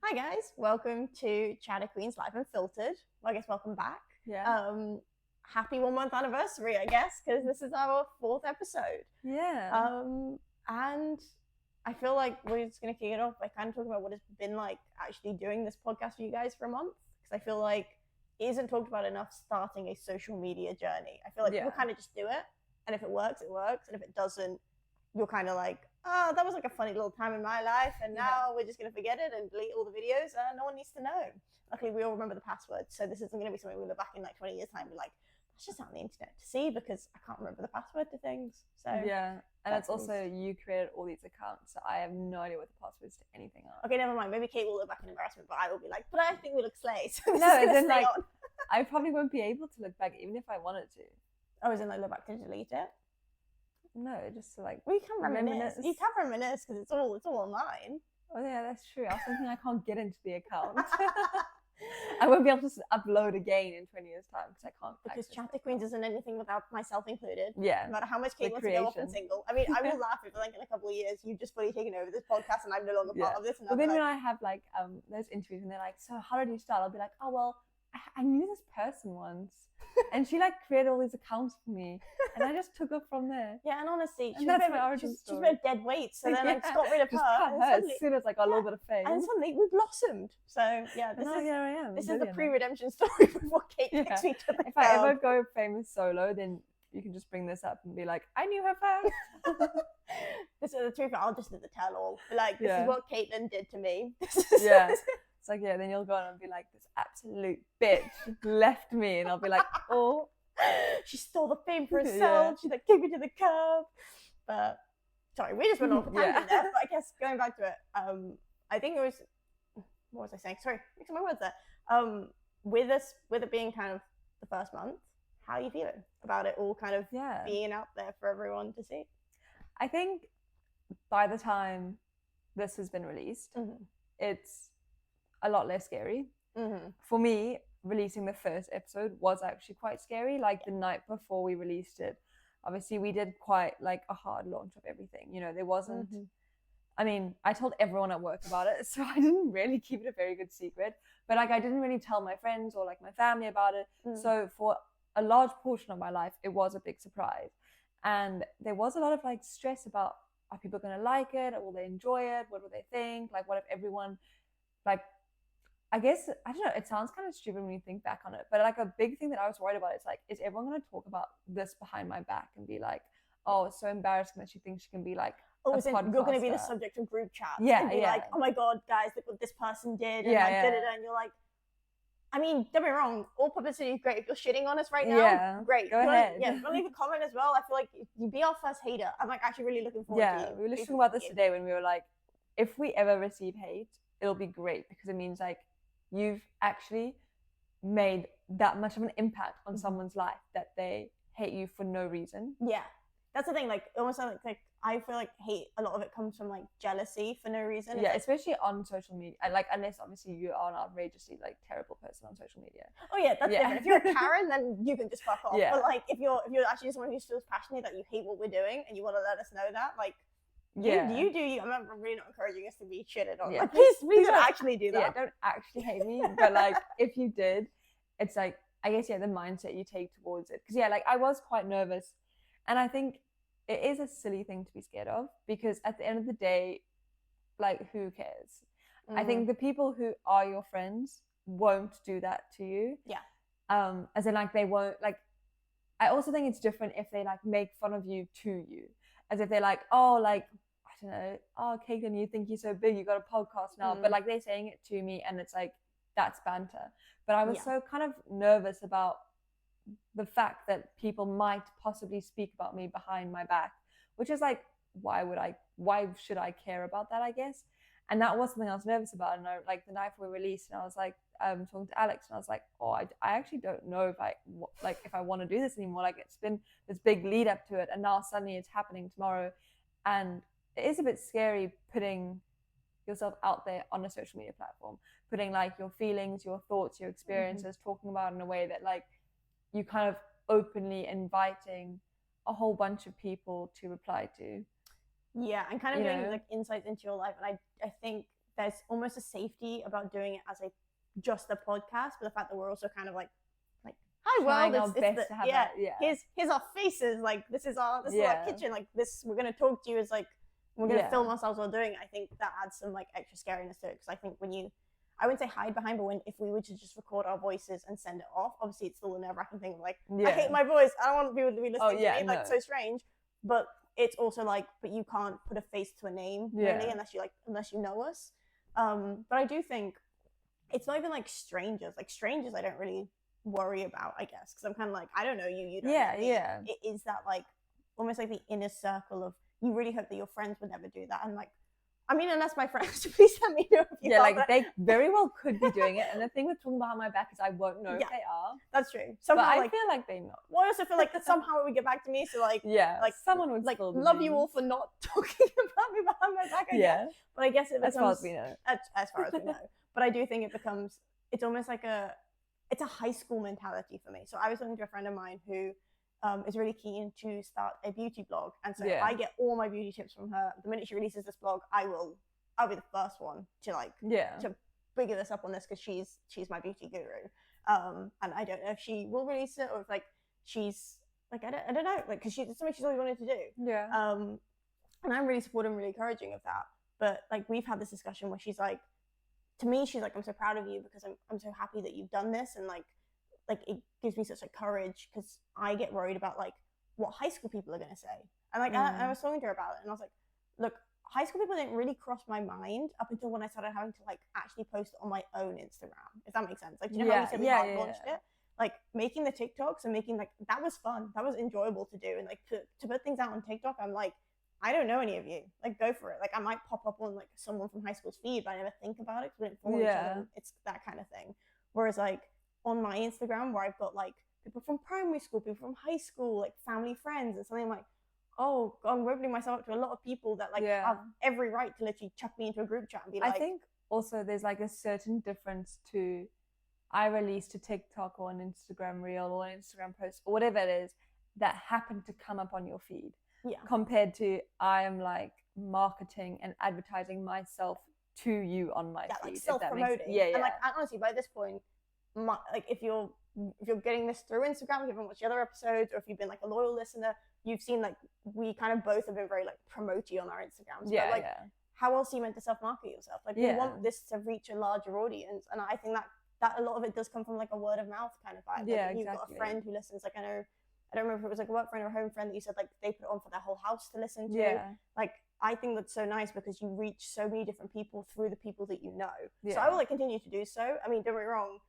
Hi guys, welcome to Chatter Queens Live Unfiltered. Well, I guess welcome back. Yeah. Happy 1 month anniversary, I guess, because this is our 4th episode. Yeah. And I feel like we're just gonna kick it off by kind of talking about what it's been like actually doing this podcast for you guys for a month. Because I feel like it isn't talked about enough starting a social media journey. I feel like people kind of just do it, and if it works, it works, and if it doesn't, you're kind of like, oh, that was like a funny little time in my life, and now we're just going to forget it and delete all the videos, and no one needs to know. Luckily, we all remember the password, so this isn't going to be something we look back in like 20 years' time and be like, that's just on the internet to see because I can't remember the password to things. So yeah, and it's also you created all these accounts, so I have no idea what the passwords to anything are. Okay, never mind. Maybe Kate will look back in embarrassment, but I will be like, but I think we look slay. So no, as in like, I probably won't be able to look back even if I wanted to. Oh, as in like look back to delete it? No, just to like. Well, you can reminisce. You can reminisce because it's all online. Oh yeah, that's true. I was thinking I can't get into the account. I won't be able to upload again in 20 years' time because I can't. Because Chatter Queens isn't anything without myself included. Yeah. No matter how much Kate wants to go off and single. I mean, I will laugh if like in a couple of years you've just fully taken over this podcast and I'm no longer part of this. But then when I have like those interviews and they're like, so how did you start? I'll be like, oh well, I knew this person once. And she like created all these accounts for me, and I just took it from there. Yeah, and honestly, she's a bit of dead weight, so then I just got rid of her. As soon as I got a little bit of fame, and suddenly we blossomed. So yeah, here I am. This is the pre-redemption story before Kate takes me to the If I ever go famous solo, then you can just bring this up and be like, I knew her first. This is the truth. I'll just do the tell-all. Like this is what Caitlin did to me. It's like, then you'll go on and be like, this absolute bitch left me. And I'll be like, oh. She stole the fame for herself. She like kicked me to the curb. But, sorry, we just went off a tangent there. But I guess going back to it, I think it was, what was I saying? Sorry, mixing my words there. With it being kind of the first month, how are you feeling about it all kind of being out there for everyone to see? I think by the time this has been released, it's a lot less scary. For me, releasing the first episode was actually quite scary. Like the night before we released it, obviously we did quite like a hard launch of everything. You know, there wasn't, I mean, I told everyone at work about it, so I didn't really keep it a very good secret, but like I didn't really tell my friends or like my family about it. So for a large portion of my life, it was a big surprise. And there was a lot of like stress about, are people going to like it? Or will they enjoy it? What will they think? Like, what if everyone, like, I guess, I don't know, it sounds kind of stupid when you think back on it, but like a big thing that I was worried about is like, is everyone going to talk about this behind my back and be like, oh, it's so embarrassing that she thinks she can be like, oh, you're going to be the subject of group chats. Yeah, and be like, oh my God, guys, look what this person did. And and you're like, I mean, don't be wrong, all publicity is great. If you're shitting on us right now, great. Go ahead. Yeah, leave a comment as well. I feel like you'd be our first hater. I'm like actually really looking forward to you. Yeah, we were talking about this today when we were like, if we ever receive hate, it'll be great because it means like you've actually made that much of an impact on someone's life that they hate you for no reason. Yeah, that's the thing. Like almost like I feel like hate, a lot of it comes from like jealousy for no reason. Yeah, especially on social media. Like unless obviously you are an outrageously like terrible person on social media. Oh yeah, that's different. If you're a Karen, then you can just fuck off. Yeah. But like if you're actually someone who feels passionate that you hate what we're doing and you want to let us know that, like you do you. I'm really not encouraging us to be shitted on. Yeah. Like, please don't actually do that. Yeah, don't actually hate me. But like if you did, it's like I guess the mindset you take towards it. Because like I was quite nervous, and I think it is a silly thing to be scared of because at the end of the day, like who cares? I think the people who are your friends won't do that to you. Yeah. As in like they won't like. I also think it's different if they like make fun of you to you, as if they're like, oh, like I don't know, oh, Caitlin, you think you're so big, you got a podcast now, but like they're saying it to me, and it's like that's banter. But I was so kind of nervous about the fact that people might possibly speak about me behind my back, which is like, why should I care about that, I guess. And that was something I was nervous about. And like the night we released, and I was like talking to Alex, and I was like, oh, I actually don't know if I want to do this anymore. Like it's been this big lead up to it, and now suddenly it's happening tomorrow, and it is a bit scary putting yourself out there on a social media platform, putting like your feelings, your thoughts, your experiences, talking about in a way that like you kind of openly inviting a whole bunch of people to reply to. Yeah, and kind of doing like insights into your life. And I think there's almost a safety about doing it as just a podcast, but the fact that we're also kind of like hi Trying world, our best to have that, here's our faces, like this is our kitchen, like this, we're gonna talk to you as like we're gonna film ourselves while doing it. I think that adds some like extra scariness to it, because I think I wouldn't say hide behind, but if we were to just record our voices and send it off, obviously it's still a nerve-wracking thing of like, I hate my voice, I don't want people to be listening to me, like so strange. But it's also like, but you can't put a face to a name really unless you know us. But I do think it's not even like strangers. Like strangers I don't really worry about, I guess, because I'm kind of like, I don't know you, you don't know me. It is that like almost like the inner circle of, you really hope that your friends would never do that. And like, I mean, unless my friends, please let me know if you are. Like they very well could be doing it. And the thing with talking behind my back is I won't know if they are. That's true. Somehow, but I feel like they know. Well, I also feel like somehow it would get back to me. So like, like someone would like still love you all for not talking about me behind my back. I guess. But I guess it becomes, as far as we know. As far as we know. But I do think it's almost like it's a high school mentality for me. So I was talking to a friend of mine who is really keen to start a beauty blog, and so I get all my beauty tips from her. The minute she releases this blog, I'll be the first one to like to figure this up on this, because she's my beauty guru. And I don't know if she will release it, or if like she's like, I don't know, like, because it's something she's always wanted to do. And I'm really supportive and really encouraging of that. But like, we've had this discussion where she's like, to me, she's like, I'm so proud of you because I'm so happy that you've done this, and like it gives me such like courage, because I get worried about like what high school people are going to say. And like I was talking to her about it, and I was like, look, high school people didn't really cross my mind up until when I started having to like actually post on my own Instagram, if that makes sense. Like, do you know how you said we launched it? Like making the TikToks and making like, that was fun, that was enjoyable to do, and like to put things out on TikTok, I'm like, I don't know any of you, like go for it. Like I might pop up on like someone from high school's feed, but I never think about it because we didn't follow each other. It's that kind of thing. Whereas like on my Instagram, where I've got like people from primary school, people from high school, like family, friends, and something, I'm like, oh, I'm opening myself up to a lot of people that like have every right to literally chuck me into a group chat and be like. I think also there's like a certain difference to, I released a TikTok or an Instagram reel or an Instagram post or whatever it is that happened to come up on your feed, compared to I am like marketing and advertising myself to you on my feed. Like self-promoting. And like, honestly, by this point, like if you're getting this through Instagram, if you haven't watched the other episodes, or if you've been like a loyal listener, you've seen like we kind of both have been very like promote-y on our Instagrams. But like, how else are you meant to self-market yourself? Like, we want this to reach a larger audience, and I think that a lot of it does come from like a word of mouth kind of vibe. Like, you've got a friend who listens. Like, I don't remember if it was like a work friend or a home friend that you said like they put it on for their whole house to listen to. Like, I think that's so nice because you reach so many different people through the people that you know. So I will like continue to do so. I mean, don't get me wrong,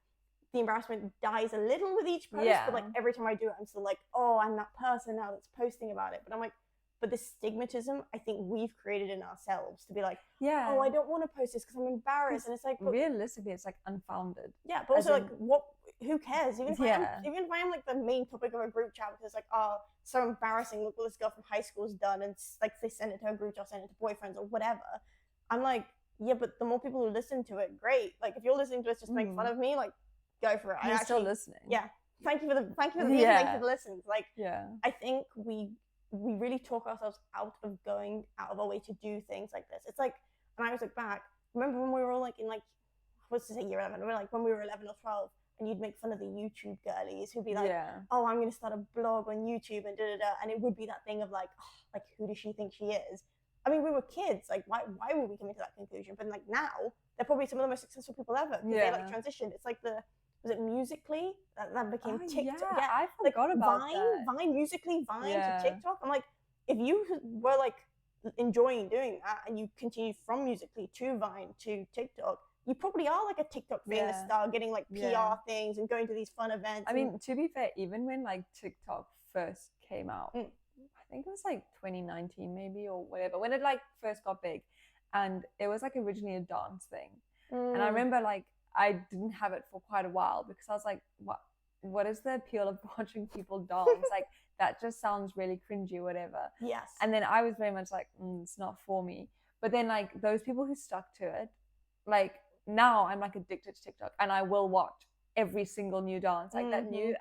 the embarrassment dies a little with each post, but like every time I do it, I'm still like, oh, I'm that person now that's posting about it. But I'm like, but the stigmatism I think we've created in ourselves to be like, oh, I don't want to post this because I'm embarrassed. And it's like, realistically, it's like unfounded. Yeah, but also like, who cares? Even if I am like the main topic of a group chat because like, oh, so embarrassing, look what this girl from high school's done, and like they send it to her group chat, send it to boyfriends or whatever. I'm like, yeah, but the more people who listen to it, great. Like, if you're listening to us just make fun of me, like, go for it. You're still listening. Yeah. Thank you for the thank you for the listens. Like, I think we really talk ourselves out of going out of our way to do things like this. It's like, and I always look back, remember when we were all like in like, what's to say, year 11, we're like when we were 11 or 12, and you'd make fun of the YouTube girlies who'd be like, oh, I'm going to start a blog on YouTube and da-da-da. And it would be that thing of like, oh, like, who does she think she is? I mean, we were kids. Like, why were we coming to that conclusion? But like now, they're probably some of the most successful people ever because they like transitioned. It's like was it Musical.ly that became TikTok? Yeah, I forgot about Vine, Musical.ly, Vine to TikTok. I'm like, if you were like enjoying doing that and you continue from Musical.ly to Vine to TikTok, you probably are like a TikTok famous star, getting like PR things and going to these fun events. I mean, to be fair, even when like TikTok first came out, I think it was like 2019 maybe or whatever, when it like first got big, and it was like originally a dance thing. And I remember like I didn't have it for quite a while because I was like, what is the appeal of watching people dance? Like, that just sounds really cringy or whatever. Yes. And then I was very much like, it's not for me. But then like those people who stuck to it, like now I'm like addicted to TikTok and I will watch every single new dance. Like that new,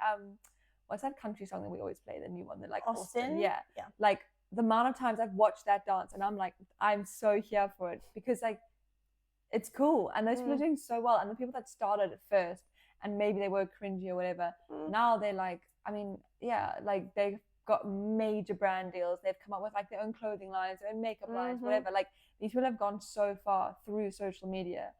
what's that country song that we always play? The new one that like Austin. Yeah. Like the amount of times I've watched that dance and I'm like, I'm so here for it because like it's cool, and those people are Mm. doing so well. And the people that started at first and maybe they were cringy or whatever, now they're like, I mean, yeah, like they've got major brand deals. They've come up with like their own clothing lines, their own makeup lines, whatever. Like these people have gone so far through social media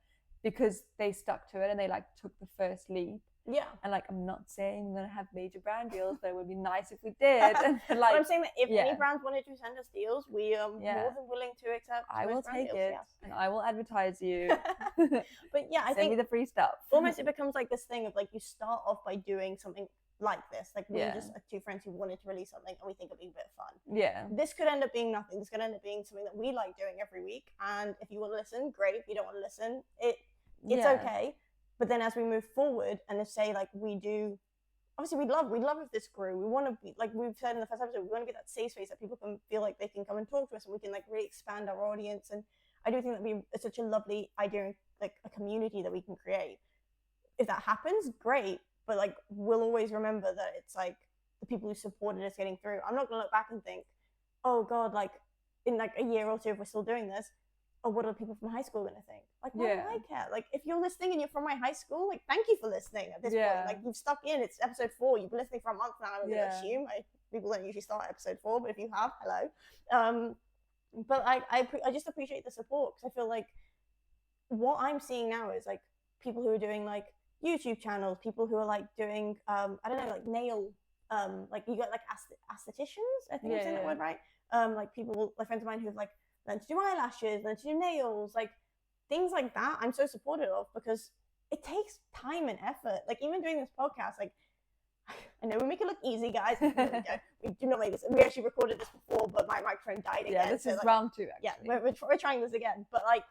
because they stuck to it and they like took the first leap. Yeah. And like, I'm not saying we're gonna have major brand deals, but it would be nice if we did. And But like, I'm saying that if any brands wanted to send us deals, we are more than willing to accept. I will take deals, it, yes. and I will advertise you. But yeah, I Send think me the free stuff. almost it becomes like this thing of like you start off by doing something like this, like we're just two friends who wanted to release something and we think it'd be a bit of fun. Yeah. This could end up being nothing. This could end up being something that we like doing every week. And if you want to listen, great. If you don't want to listen, it's okay. But then as we move forward and if say like we do, obviously we'd love if this grew. We want to be, like we've said in the first episode, we want to be that safe space that people can feel like they can come and talk to us and we can like really expand our audience. And I do think that it's such a lovely idea, like a community that we can create. If that happens, great. But like we'll always remember that it's like the people who supported us getting through. I'm not gonna look back and think, oh God, like in like a year or two if we're still doing this, or what are people from high school gonna think? Like, why do I care? Like if you're listening and you're from my high school, like thank you for listening at this point. Like you've stuck in, it's episode 4, you've been listening for a month now, I'm gonna assume. People don't usually start episode 4, but if you have, hello. But I just appreciate the support because I feel like what I'm seeing now is like people who are doing like YouTube channels, people who are like doing I don't know, like nail like you got like aestheticians, I think I'm saying that word right. Like people, like friends of mine who've like learned to do eyelashes, learned to do nails, like things like that. I'm so supportive of because it takes time and effort. Like even doing this podcast, like I know we make it look easy, guys. We do not make this. We actually recorded this before, but my microphone died again. Yeah, this is like, round 2. Actually. Yeah, we're trying this again. But like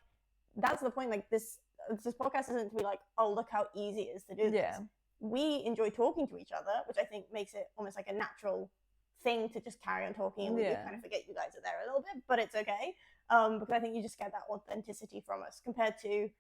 that's the point. Like this podcast isn't to be like, oh, look how easy it is to do this. We enjoy talking to each other, which I think makes it almost like a natural thing to just carry on talking, and we do kind of forget you guys are there a little bit, but it's okay. Because I think you just get that authenticity from us compared to,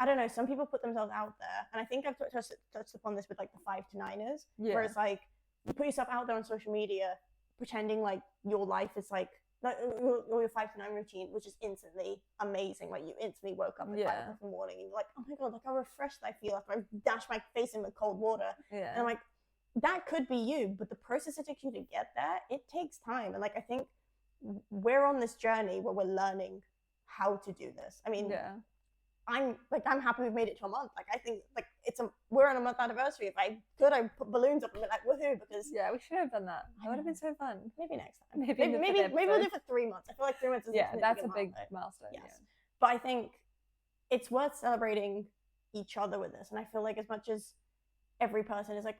I don't know, some people put themselves out there, and I think I've touched upon this with like the 5 to 9ers, where it's like you put yourself out there on social media, pretending like your life is like your 5 to 9 routine, which is instantly amazing. Like you instantly woke up at 5 o'clock in the morning, and you're like, oh my God, look how refreshed I feel after I dash my face in with cold water. And I'm like, that could be you, but the process it takes you to get there, it takes time. And like I think we're on this journey where we're learning how to do this. I mean, I'm happy we've made it to a month. Like I think like we're on a month anniversary. If I could, I'd put balloons up and be like woohoo, because we should have done that. That would have been so fun. Maybe next time. Maybe we'll do it for 3 months. I feel like 3 months is that's a big milestone. Yes. But I think it's worth celebrating each other with this. And I feel like as much as every person is like,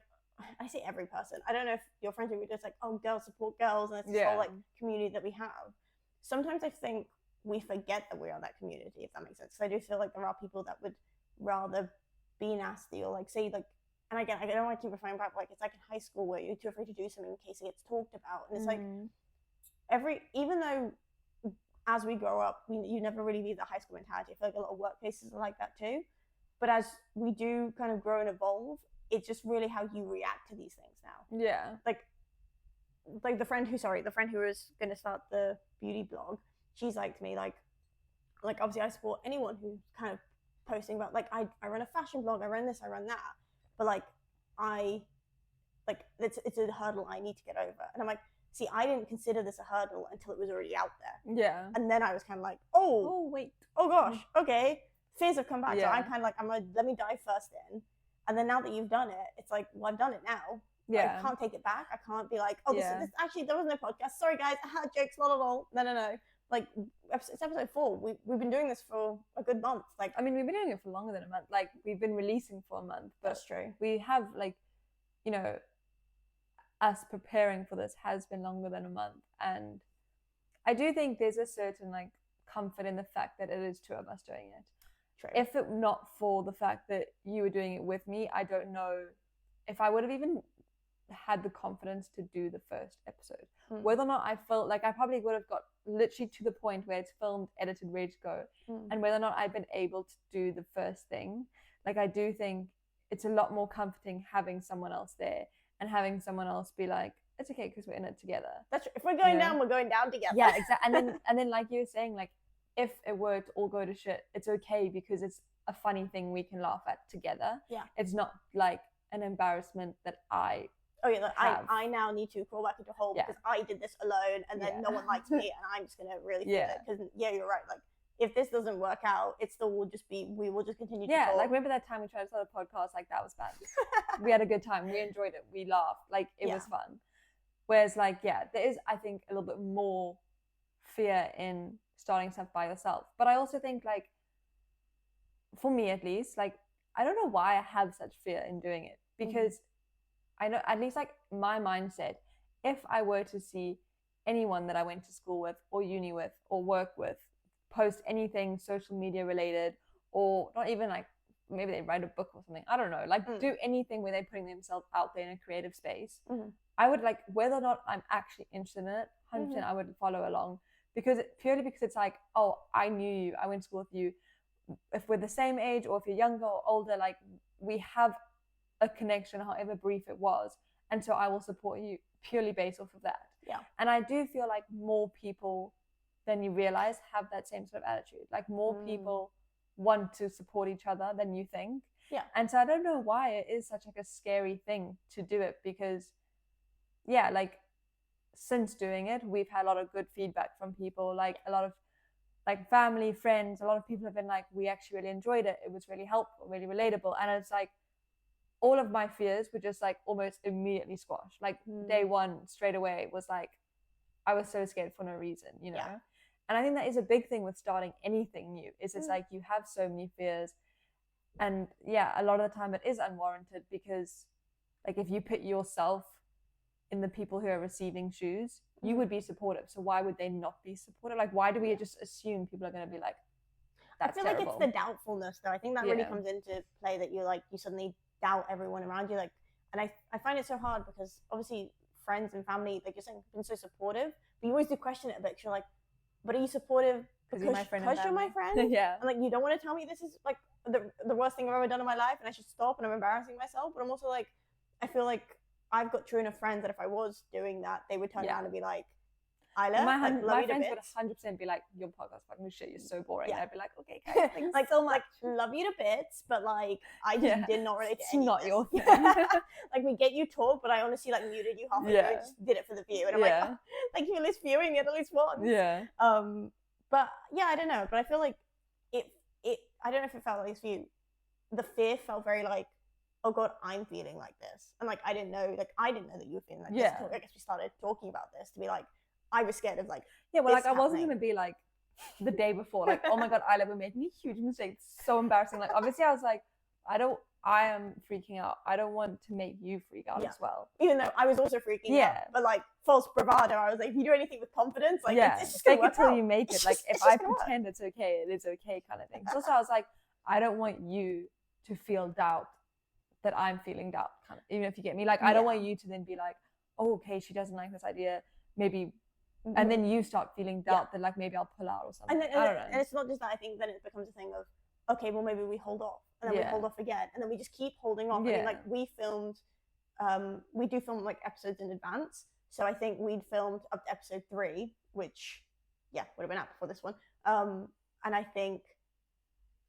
I say every person, I don't know if your friends would be just like, oh, girls support girls, and it's this whole like community that we have. Sometimes I think we forget that we are that community, if that makes sense. Because I do feel like there are people that would rather be nasty or like say like, and again, I don't want to keep referring back, but like it's like in high school where you're too afraid to do something in case it gets talked about, and it's like even though as we grow up, you never really leave the high school mentality. I feel like a lot of workplaces are like that too. But as we do kind of grow and evolve, it's just really how you react to these things now. Yeah. Like the friend who was going to start the beauty blog, she's like to me, like obviously I support anyone who's kind of posting about, like, I run a fashion blog, I run this, I run that. But like, it's a hurdle I need to get over. And I'm like, see, I didn't consider this a hurdle until it was already out there. Yeah. And then I was kind of like, oh gosh, okay. Fears have come back. So I'm kind of like, let me dive first in. And then now that you've done it, it's like, well, I've done it now. Yeah. I can't take it back. I can't be like, oh, this actually, there was no podcast. Sorry, guys. I had jokes, No. Like, it's episode 4. We've been doing this for a good month. Like, I mean, we've been doing it for longer than a month. Like, we've been releasing for a month. But that's true. We have, like, you know, us preparing for this has been longer than a month. And I do think there's a certain, like, comfort in the fact that it is 2 of us doing it. True. If it not for the fact that you were doing it with me, I don't know if I would have even had the confidence to do the first episode. Whether or not I felt like I probably would have got literally to the point where it's filmed, edited, ready to go, and whether or not I've been able to do the first thing. Like, I do think it's a lot more comforting having someone else there and having someone else be like, it's okay because we're in it together. That's true. If we're going down, we're going down together. Yeah, exactly. And then like you were saying, like, if it were to all go to shit, it's okay because it's a funny thing we can laugh at together. Yeah. It's not like an embarrassment that I I now need to crawl back into a hole because I did this alone, and then no one likes me, and I'm just gonna really feel it. Because you're right. Like, if this doesn't work out, it still will just be, we will just continue to talk. Like, remember that time we tried to start a podcast? Like, that was bad. We had a good time. We enjoyed it. We laughed. Like, it was fun. Whereas, like, there is, I think, a little bit more fear in starting stuff by yourself. But I also think, like, for me at least, like, I don't know why I have such fear in doing it. Because I know, at least, like, my mindset, if I were to see anyone that I went to school with or uni with or work with post anything social media related, or not even like maybe they write a book or something, I don't know, like do anything where they're putting themselves out there in a creative space, I would, like, whether or not I'm actually interested in it, 100% I would follow along, because it's like, oh, I knew you, I went to school with you, if we're the same age or if you're younger or older, like, we have a connection, however brief it was, and so I will support you purely based off of that. And I do feel like more people than you realize have that same sort of attitude. Like, more people want to support each other than you think. And so I don't know why it is such like a scary thing to do it, because like, since doing it, we've had a lot of good feedback from people, like a lot of like family, friends, a lot of people have been like, we actually really enjoyed it. It was really helpful, really relatable. And it's like, all of my fears were just like almost immediately squashed. Like day one, straight away, was like, I was so scared for no reason, you know? And I think that is a big thing with starting anything new, is it's like you have so many fears, and a lot of the time it is unwarranted, because like, if you put yourself in the people who are receiving shoes, you would be supportive. So why would they not be supportive? Like, why do we just assume people are going to be like, that's terrible? Like, it's the doubtfulness, though. I think that really comes into play, that you're like, you suddenly doubt everyone around you. Like, and I find it so hard, because obviously friends and family, like you're saying, have been so supportive, but you always do question it a bit, because you're like, but are you supportive because you're my friend? And like, you don't want to tell me this is like the worst thing I've ever done in my life, and I should stop, and I'm embarrassing myself. But I'm also like, I feel like I've got true enough friends that if I was doing that, they would turn around and be like, Isla, my friends would 100% be like, your podcast fucking shit, you're so boring. And I'd be like, okay, guys, thanks like, so much. Like, love you to bits, but like, I just did not relate to any not your thing. Like, we get you talk, but I honestly like muted you halfway through and just did it for the view. And I'm like, oh, thank you for at least viewing it at least once. But I don't know. But I feel like it I don't know if it felt like this for you. The fear felt very like, oh God, I'm feeling like this. And like, I didn't know that you were feeling like this. I guess we started talking about this to be like, I was scared of like, like, I wasn't going to be like the day before, like, oh my God, Isla, we're making a huge mistake. It's so embarrassing. Like, obviously I was like, I am freaking out. I don't want to make you freak out as well. Even though I was also freaking out, but like, false bravado. I was like, if you do anything with confidence, like, it's just gonna fake it till you make it. Like, if I pretend it's okay, it is okay, kind of thing. So also I was like, I don't want you to feel doubt that I'm feeling doubt, kind of, even if you get me. Like, I don't want you to then be like, oh, okay, she doesn't like this idea, maybe. And then you start feeling doubt that like, maybe I'll pull out or something. And I don't know. And it's not just that. I think then it becomes a thing of, okay, well, maybe we hold off, and then we hold off again, and then we just keep holding off. I mean, like, we do film like episodes in advance. So I think we'd filmed up to episode 3, which would have been out before this one. And I think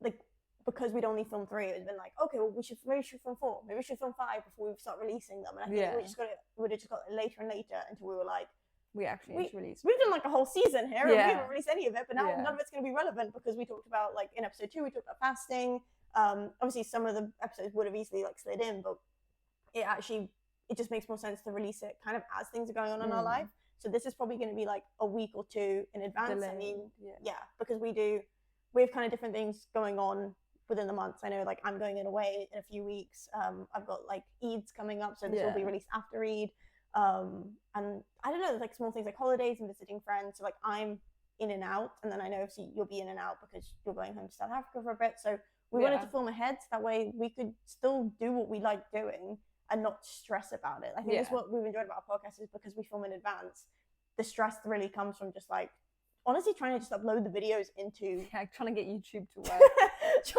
like, because we'd only filmed 3, it would have been like, okay, well, maybe we should film 4, maybe we should film 5 before we start releasing them. And I think we would have just got later and later until we were like, we actually need to release. We've done like a whole season here, and we haven't released any of it, but now none of it's going to be relevant, because we talked about, like, in episode 2, we talked about fasting. Obviously some of the episodes would have easily like slid in, but it just makes more sense to release it kind of as things are going on in our life. So this is probably going to be like a week or 2 in advance. Delayed. I mean, because we have kind of different things going on within the months. I know, like, I'm going away in a few weeks. I've got like Eid's coming up, so this will be released after Eid. And I don't know, there's like small things like holidays and visiting friends. So like, I'm in and out, and then I know obviously you'll be in and out because you're going home to South Africa for a bit. So we wanted to film ahead, so that way we could still do what we like doing and not stress about it. I think that's what we've enjoyed about our podcast, is because we film in advance. The stress really comes from just like, honestly, trying to just upload the videos into trying to get YouTube to work.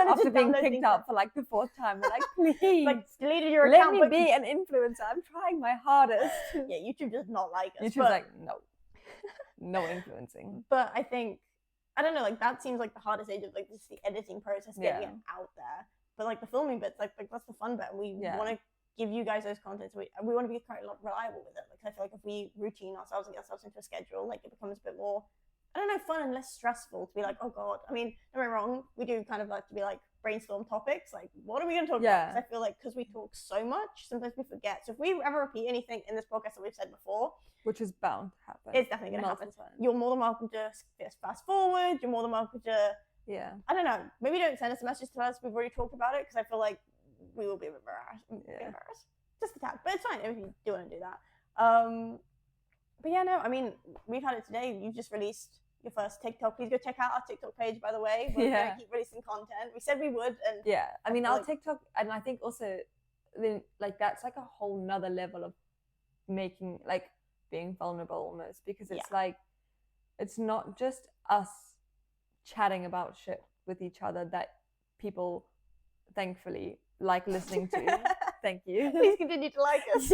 After being kicked out for like the 4th time, they're like, please, like, deleted your account. Let me be an influencer. I'm trying my hardest. YouTube does not like us. YouTube's like, no influencing. But I think I don't know, like that seems like the hardest stage of like just the editing process, getting it out there. But like the filming bits, like that's the fun bit. We want to give you guys those contents. We want to be quite reliable with it. Like I feel like if we routine ourselves and get ourselves into a schedule, like it becomes a bit more, I don't know, fun and less stressful to be like, oh god. I mean, don't get me wrong, we do kind of like to be like brainstorm topics. Like, what are we going to talk about? Because I feel like because we talk so much, sometimes we forget. So if we ever repeat anything in this podcast that we've said before, which is bound to happen, it's definitely going to happen. You're more than welcome to just fast forward. You're more than welcome to, I don't know, maybe don't send us a message to us. We've already talked about it because I feel like we will be a bit embarrassed. Just a tad, but it's fine if you do want to do that. But yeah, no, I mean, we've had it today. You've just released your first TikTok. Please go check out our TikTok page, by the way. We're going to keep releasing content. We said we would. And I mean, our TikTok, and I think also, then like that's like a whole nother level of making, like being vulnerable almost, because it's like, it's not just us chatting about shit with each other that people thankfully like listening to. Thank you. Please continue to like us.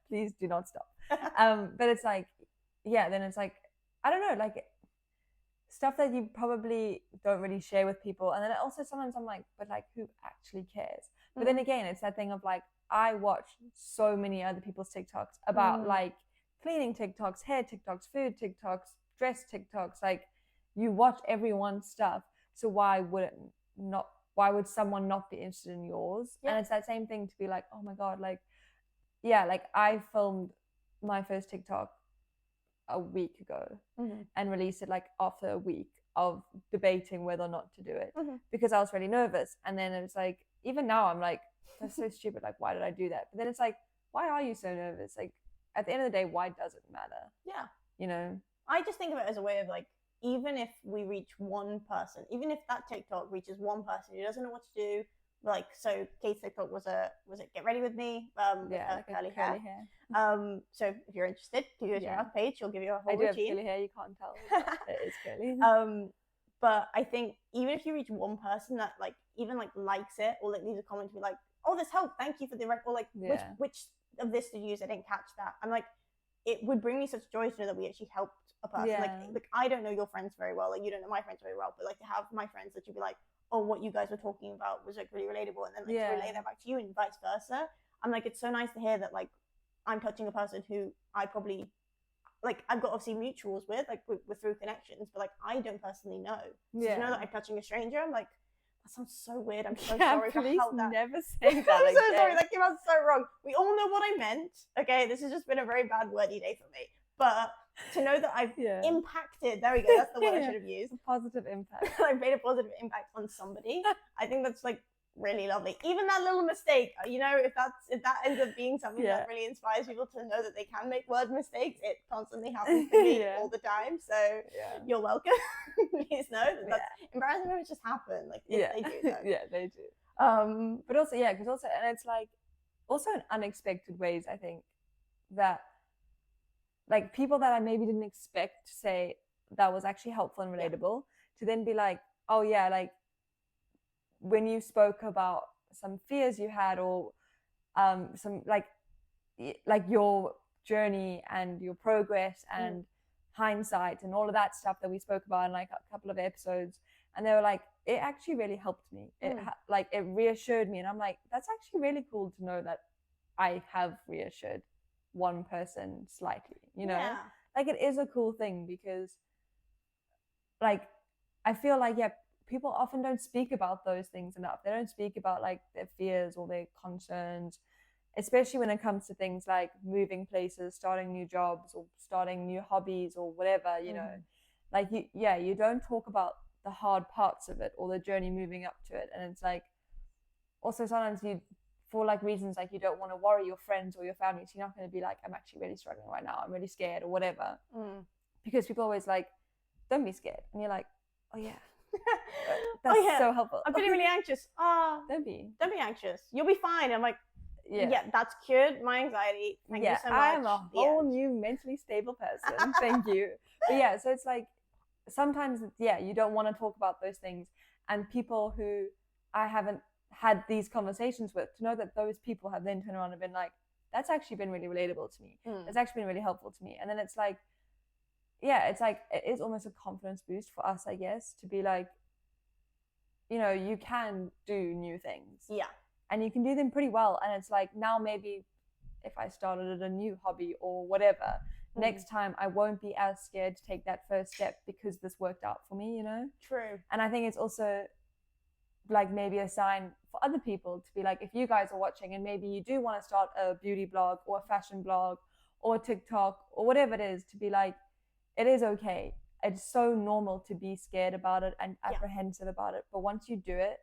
Please do not stop. But it's like, then it's like, I don't know, like stuff that you probably don't really share with people. And then also sometimes I'm like, but like who actually cares? But then again, it's that thing of like, I watch so many other people's TikToks about like cleaning TikToks, hair TikToks, food TikToks, dress TikToks. Like you watch everyone's stuff. So why would someone not be interested in yours? And it's that same thing to be like, oh my God, like, like I filmed my first TikTok a week ago and released it like after a week of debating whether or not to do it because I was really nervous. And then it's like, even now I'm like, that's so stupid. Like, why did I do that? But then it's like, why are you so nervous? Like, at the end of the day, why does it matter? Yeah. You know? I just think of it as a way of like, even if we reach one person, even if that TikTok reaches one person who doesn't know what to do, like, so Kate's TikTok was it Get Ready With Me? Like curly hair. So if you're interested, you go to our page, she'll give you a whole routine. I do have curly hair, you can't tell. It is curly. But I think even if you reach one person that like even like likes it or like leaves a comment to be like, oh, this helped, thank you for the or like which of this did you use? I didn't catch that. I'm like, it would bring me such joy to know that we actually helped a person. Like I don't know your friends very well, like you don't know my friends very well, but like to have my friends that you'd be like, oh, what you guys were talking about was like really relatable, and then like to relay that back to you and vice versa. I'm like, it's so nice to hear that like I'm touching a person who I probably like I've got obviously mutuals with, like we're through connections, but like I don't personally know. So to know that I'm touching a stranger, I'm like, that sounds so weird. I'm so sorry for how that. Never say that. I'm so sorry. That came out so wrong. We all know what I meant. Okay, this has just been a very bad wordy day for me. But to know that I've impacted, there we go. That's the word I should have used. A positive impact. I've made a positive impact on somebody. I think that's like really lovely. Even that little mistake, you know, if that ends up being something that really inspires people to know that they can make word mistakes, it constantly happens to me all the time. So you're welcome. Please know that that's embarrassing moments just happen. Like they do. Though. They do. But also, because also, and it's like also in unexpected ways. I think that like people that I maybe didn't expect to say that was actually helpful and relatable to then be like, oh yeah, like when you spoke about some fears you had or some like your journey and your progress and hindsight and all of that stuff that we spoke about in like a couple of episodes, and they were like, it actually really helped me. It like it reassured me, and I'm like, that's actually really cool to know that I have reassured one person slightly, you know. Like it is a cool thing because like I feel like people often don't speak about those things enough. They don't speak about like their fears or their concerns, especially when it comes to things like moving places, starting new jobs or starting new hobbies or whatever, you know. Like you don't talk about the hard parts of it or the journey moving up to it. And it's like also sometimes you, for like reasons like you don't want to worry your friends or your family, so you're not going to be like, I'm actually really struggling right now, I'm really scared or whatever, because people always like, don't be scared, and you're like, oh yeah, that's so helpful. I'm feeling really anxious. Don't be anxious, you'll be fine. I'm like, that's cured my anxiety, thank you so much. I am a whole new mentally stable person. Thank you. But so it's like sometimes you don't want to talk about those things, and people who I haven't had these conversations with, to know that those people have then turned around and been like, that's actually been really relatable to me, that's actually been really helpful to me. And then it's like, yeah, it's like, it is almost a confidence boost for us, I guess, to be like, you know, you can do new things. Yeah. And you can do them pretty well. And it's like, now maybe if I started a new hobby or whatever, next time I won't be as scared to take that first step because this worked out for me, you know? True. And I think it's also like maybe a sign for other people to be like, if you guys are watching and maybe you do want to start a beauty blog or a fashion blog or TikTok or whatever it is, to be like, it is okay. It's so normal to be scared about it and apprehensive about it. But once you do it,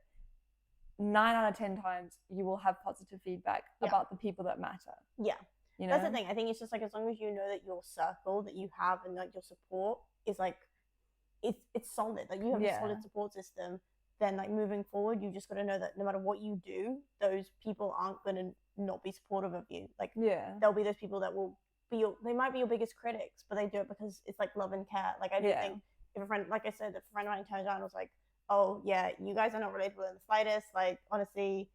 9 out of 10 times you will have positive feedback about the people that matter. Yeah. You know? That's the thing. I think it's just like, as long as you know that your circle that you have and like your support is like, it's solid. Like you have a solid support system. Then like moving forward, you just got to know that no matter what you do, those people aren't going to not be supportive of you. Like there'll be those people that will be they might be your biggest critics, but they do it because it's like love and care. Like I don't think if a friend, like I said, if a friend of mine turned around and was like, oh yeah, you guys are not relatable in the slightest, like honestly,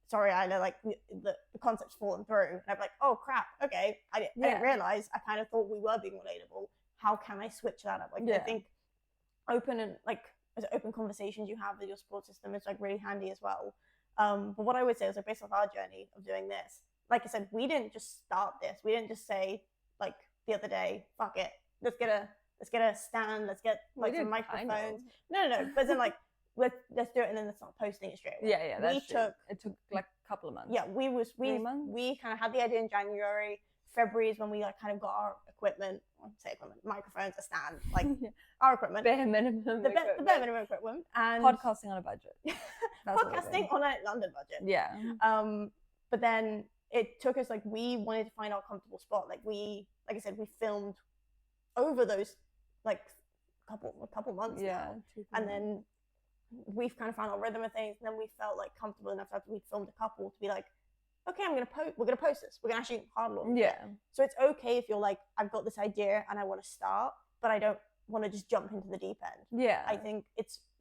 sorry, Isla, like the concept's fallen through. And I'd be like, oh crap, okay, I didn't realize, I kind of thought we were being relatable. How can I switch that up? Like I think open conversations you have with your support system is like really handy as well. But what I would say is like, based off our journey of doing this, like I said, we didn't just start this. We didn't just say like the other day, fuck it, let's get a stand, let's get like some microphones. No. But then like let's do it and then let's not posting it straight away. Yeah. It took like a couple of months. Yeah, we kind of had the idea in January. February is when we like kind of got our equipment, microphones, a stand, like our equipment, bare minimum, the bare minimum equipment, and podcasting on a budget. Podcasting on a London budget. Yeah. But then it took us like, we wanted to find our comfortable spot. Like I said, we filmed over those like couple months now, and then we've kind of found our rhythm of things, and then we felt like comfortable enough after we filmed a couple to be like, okay, we're gonna post this. We're gonna actually hard launch it. So it's okay if you're like, I've got this idea and I want to start, but I don't want to just jump into the deep end. I think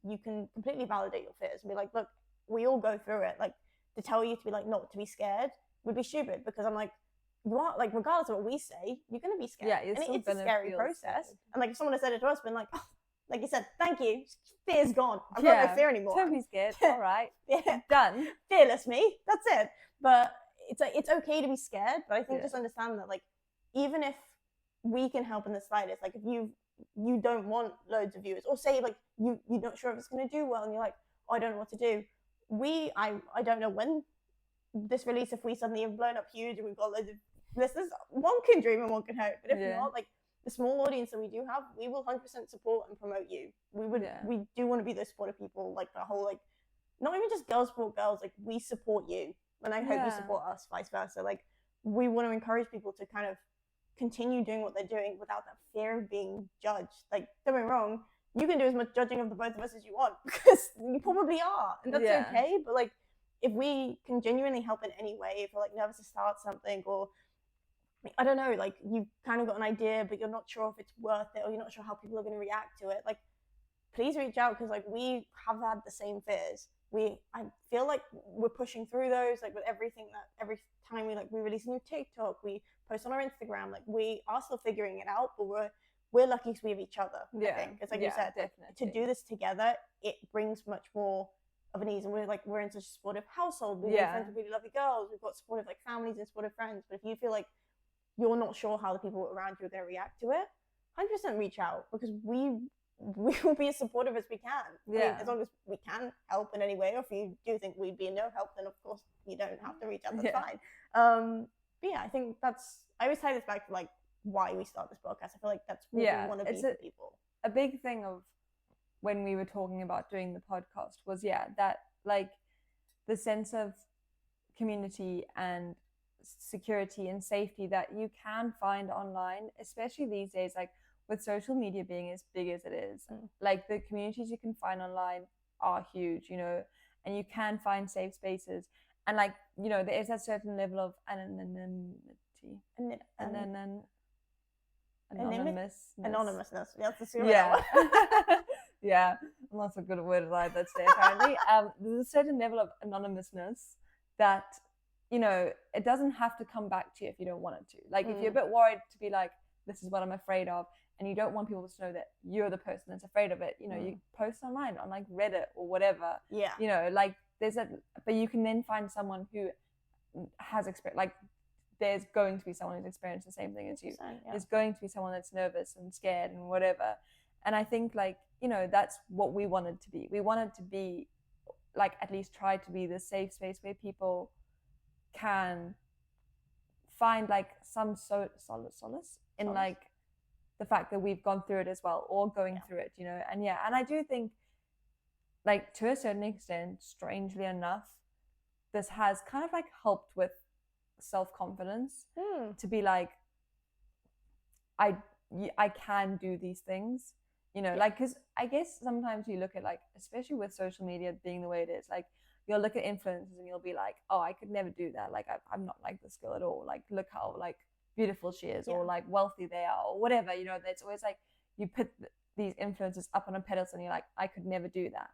you can completely validate your fears and be like, look, we all go through it. Like, to tell you to be like not to be scared would be stupid, because I'm like, you are, like, regardless of what we say, you're gonna be scared. And it's a scary process. And like, if someone has said it to us, been like, oh, like you said, thank you, fear's gone. I've got no fear anymore. Don't be scared. All right. Done. Fearless me. That's it. But it's like, it's okay to be scared, but I think just understand that, like, even if we can help in the slightest, like if you don't want loads of viewers, or say like you're not sure if it's going to do well and you're like, oh, I don't know what to do. I don't know when this release, if we suddenly have blown up huge and we've got loads of listeners, one can dream and one can hope. But if not, like the small audience that we do have, we will 100% support and promote you. We do want to be those supportive people, like the whole, like, not even just girls support girls, like we support you. And I hope you support us, vice versa. Like, we want to encourage people to kind of continue doing what they're doing without that fear of being judged. Like, don't get me wrong, you can do as much judging of the both of us as you want, because you probably are, and that's okay. But like, if we can genuinely help in any way, if you're like nervous to start something, or I don't know, like you kind of got an idea but you're not sure if it's worth it, or you're not sure how people are going to react to it, like please reach out, because like we have had the same fears. I feel like we're pushing through those, like with everything, that every time we release a new TikTok, we post on our Instagram, like we are still figuring it out, but we're lucky because we have each other. I think it's like you said, like, to do this together, it brings much more of an ease. And we're in such a supportive household. We've friends with really lovely girls. We've got supportive like families and supportive friends. But if you feel like you're not sure how the people around you are going to react to it, 100% reach out, because we will be as supportive as we can. I mean, as long as we can help in any way, or if you do think we'd be no help, then of course you don't have to reach out. That's fine. But yeah, I think I always tie this back to like why we start this podcast. I feel like that's what we want to be for people. A big thing of when we were talking about doing the podcast was that like the sense of community and security and safety that you can find online, especially these days, like with social media being as big as it is. Like the communities you can find online are huge, you know, and you can find safe spaces, and like, you know, there is a certain level of anonymity anonymousness. That's I'm not so good at word like that today, apparently. There's a certain level of anonymousness that, you know, it doesn't have to come back to you if you don't want it to. Like if you're a bit worried to be like, this is what I'm afraid of, and you don't want people to know that you're the person that's afraid of it, you know, you post online on like Reddit or whatever. Yeah. You know, like there's a, but you can then find someone who has experience, like there's going to be someone who's experienced the same thing as you. Yeah. There's going to be someone that's nervous and scared and whatever. And I think like, you know, that's what we wanted to be. We wanted to be like, at least try to be the safe space where people can find like some solace in like the fact that we've gone through it as well, or going through it, you know. And and I do think like to a certain extent, strangely enough, this has kind of like helped with self-confidence to be like, I can do these things, you know, like, because I guess sometimes you look at like, especially with social media being the way it is, like you'll look at influencers and you'll be like, oh, I could never do that, like I'm not like this girl at all, like look how like beautiful she is, or like wealthy they are, or whatever, you know. That's always like you put these influencers up on a pedestal and you're like, I could never do that.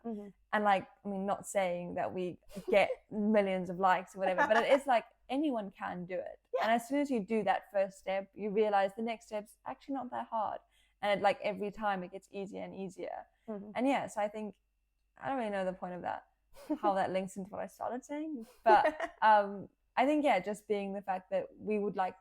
And like, I mean, not saying that we get millions of likes or whatever, but it is like anyone can do it. And as soon as you do that first step, you realize the next step's actually not that hard, and like every time it gets easier and easier. And so I think, I don't really know the point of that, how that links into what I started saying, but I think just being the fact that we would like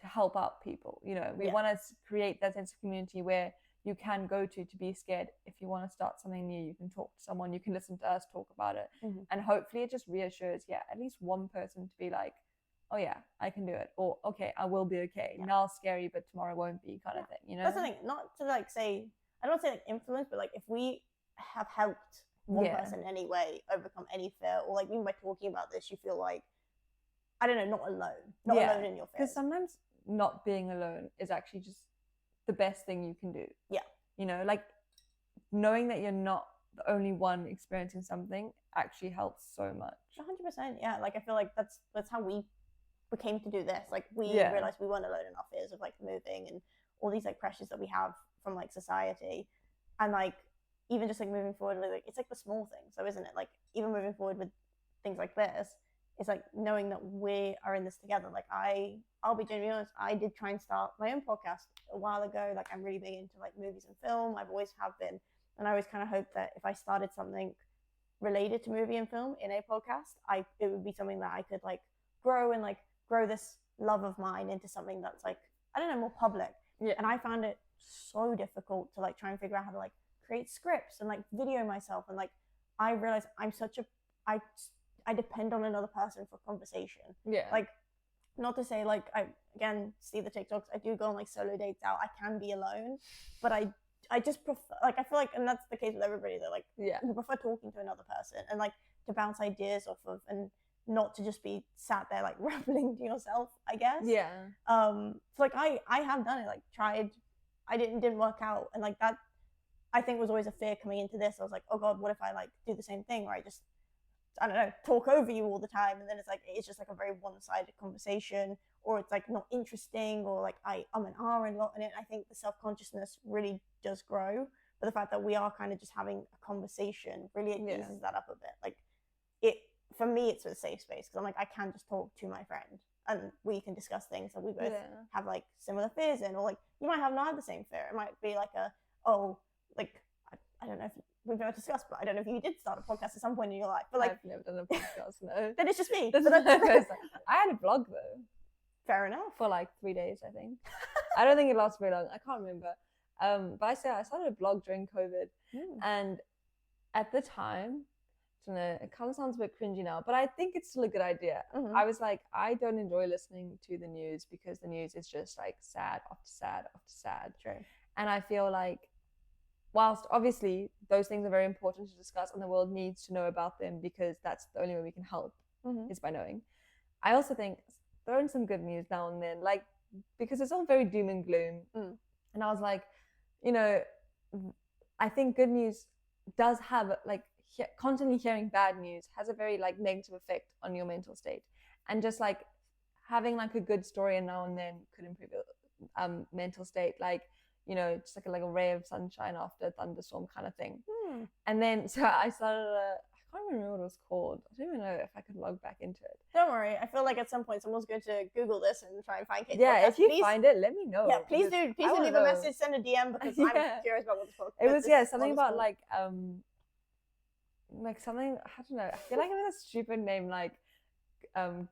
to help out people, you know, we want to create that sense of community where you can go to be scared. If you want to start something new, you can talk to someone, you can listen to us talk about it, and hopefully it just reassures at least one person to be like, oh yeah, I can do it, or okay, I will be okay. Now it's scary, but tomorrow won't be, kind of thing, you know. That's the thing, not to like say, I don't say like influence, but like if we have helped one person in any way overcome any fear, or like even by talking about this, you feel like, I don't know, not alone in your fears. Because sometimes not being alone is actually just the best thing you can do. You know, like knowing that you're not the only one experiencing something actually helps so much. 100%. Yeah, like I feel like that's how we came to do this. Like we realized we weren't alone in our fears of like moving and all these like pressures that we have from like society, and like even just like moving forward, like it's like the small things, so isn't it? Like even moving forward with things like this, it's like knowing that we are in this together. Like I'll be genuinely honest, I did try and start my own podcast a while ago. Like I'm really big into like movies and film. I've always have been, and I always kind of hoped that if I started something related to movie and film in a podcast, it would be something that I could like grow and like grow this love of mine into something that's like, I don't know, more public. And I found it so difficult to like try and figure out how to like create scripts and like video myself, and like I realized I'm such a I depend on another person for conversation. Like, not to say like I again see the TikToks, I do go on like solo dates out, I can be alone, but I just prefer, like I feel like, and that's the case with everybody, that like you prefer talking to another person and like to bounce ideas off of, and not to just be sat there like rambling to yourself, I guess. So like I have done it, like tried, I didn't work out, and like that I think was always a fear coming into this. I was like, oh god, what if I like do the same thing where I just, I don't know, talk over you all the time, and then it's like it's just like a very one-sided conversation, or it's like not interesting, or like I'm an R and lot in it. I think the self-consciousness really does grow, but the fact that we are kind of just having a conversation really eases that up a bit. Like it, for me, it's a safe space, because I'm like, I can just talk to my friend and we can discuss things that we both have like similar fears in, or like you might not have the same fear. It might be like I don't know if we've never discussed, but I don't know if you did start a podcast at some point in your life. But like, I've never done a podcast, no. Then it's just me. I had a blog though. Fair enough. For like 3 days, I think. I don't think it lasted very long. I can't remember. But I started a blog during COVID, and at the time, I don't know, it kind of sounds a bit cringy now, but I think it's still a good idea. I was like, I don't enjoy listening to the news, because the news is just like sad after sad after sad. True. And I feel like, whilst obviously those things are very important to discuss and the world needs to know about them, because that's the only way we can help, is by knowing, I also think throw in some good news now and then, like, because it's all very doom and gloom. And I was like, you know, I think good news does have like constantly hearing bad news has a very like negative effect on your mental state, and just like having like a good story now and then could improve your mental state, like, you know, just like a ray of sunshine after a thunderstorm kind of thing. And then so I started can't remember what it was called. I don't even know if I could log back into it. Don't worry. I feel like at some point someone's going to Google this and try and find Kate's Yeah, podcast. if you Please, find it, let me know. yeah, please do. Please do leave a know. message, send a DM because I'm curious about what this podcast. It was something about like something, I don't know. I feel like it was a stupid name, like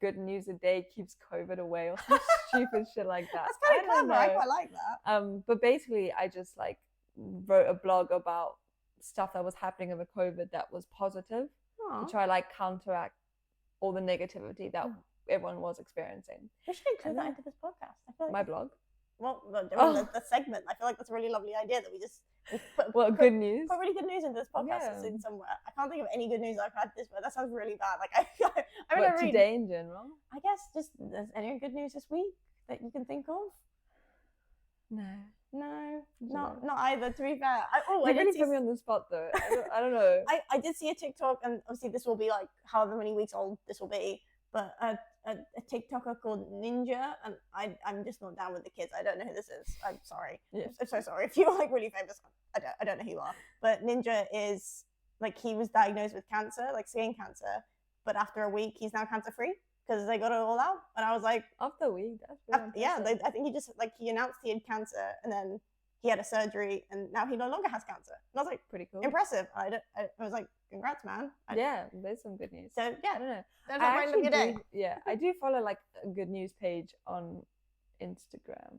good news a day keeps COVID away or some stupid shit like that. That's kind of clever. I quite like that. But basically, I just like wrote a blog about stuff that was happening over COVID that was positive to try like counteract all the negativity that everyone was experiencing. We should include that into this podcast. I feel like my blog. Well, the segment. I feel like that's a really lovely idea that we just put good news. Put really good news into this podcast in somewhere. I can't think of any good news I've had this, but that sounds really bad. Like today in general. I guess just any good news this week that you can think of. No, not either. To be fair, I really put me on the spot though. I don't know. I did see a TikTok, and obviously this will be like however many weeks old this will be, but a TikToker called Ninja, and I'm just not down with the kids. I don't know who this is. I'm sorry. Yeah. I'm so sorry. If you're like really famous, I don't know who you are. But Ninja is like, he was diagnosed with cancer, like skin cancer, but after a week he's now cancer free because they got it all out. And I was like, after a week, that's really yeah. I think he announced he had cancer, and then he had a surgery, and now he no longer has cancer. And I was like, pretty cool, impressive. I was like, congrats, man. There's some good news. So yeah, I don't know. That's not random your day. I do follow like a good news page on Instagram.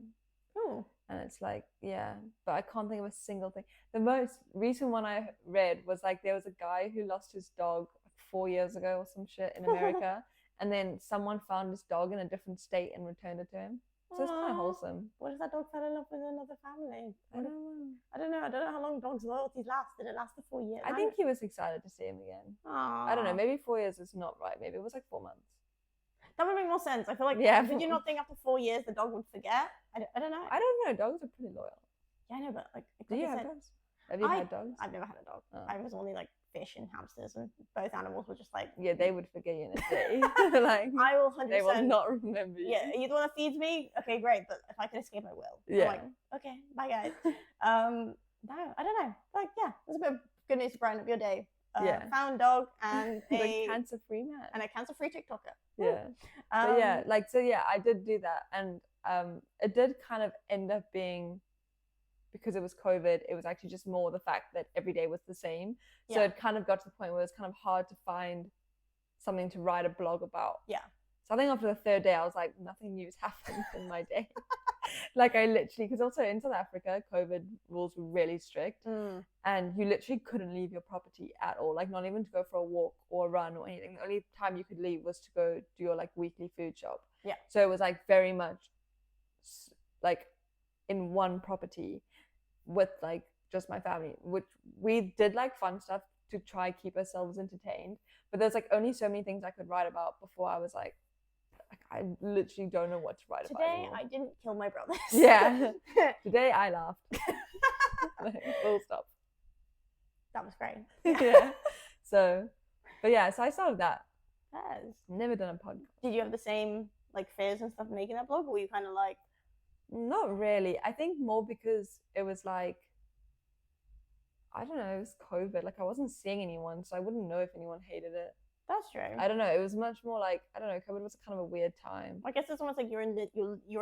Oh. And it's like, but I can't think of a single thing. The most recent one I read was like, there was a guy who lost his dog 4 years ago or some shit in America. And then someone found his dog in a different state and returned it to him. So it's kind of wholesome. What if that dog fell in love with another family? I don't know. I don't know how long dogs' loyalties last. Did it last for 4 years? I think he was excited to see him again. Aww. I don't know. Maybe 4 years is not right. Maybe it was like 4 months. That would make more sense. I feel like, did you not think after 4 years the dog would forget? I don't know. I don't know. Dogs are pretty loyal. Yeah, I know, but like, do you have dogs? Have you had dogs? I've never had a dog. I was only like fish and hamsters, and both animals were just like, they would forget you in a day. Like, I will 100%. They will not remember you. Yeah, you're the one that feeds me. Okay, great, but if I can escape, I will. Yeah. I'm like, okay, bye guys. No, I don't know. Like, there's a bit of good news to brighten up your day. Found dog and a cancer-free man and a cancer-free TikToker. Yeah. I did do that, and it did kind of end up being, because it was COVID, it was actually just more the fact that every day was the same. So it kind of got to the point where it was kind of hard to find something to write a blog about. Yeah. So I think after the third day, I was like, nothing new's happened in my day. Like, I literally, because also in South Africa, COVID rules were really strict, and you literally couldn't leave your property at all. Like, not even to go for a walk or a run or anything. The only time you could leave was to go do your like weekly food shop. Yeah. So it was like very much like in one property with like just my family, which we did like fun stuff to try keep ourselves entertained. But there's like only so many things I could write about before I was like I literally don't know what to write about anymore. Today I didn't kill my brothers. Yeah. Today I laughed. Like, full stop. That was great. Yeah. So I started that. Yes. Never done a podcast. Did you have the same like fears and stuff making that blog, or were you kind of like? Not really. I think more because it was like, I don't know, it was COVID. Like, I wasn't seeing anyone, so I wouldn't know if anyone hated it. That's true. I don't know. It was much more like, I don't know, COVID was kind of a weird time. I guess it's almost like you're in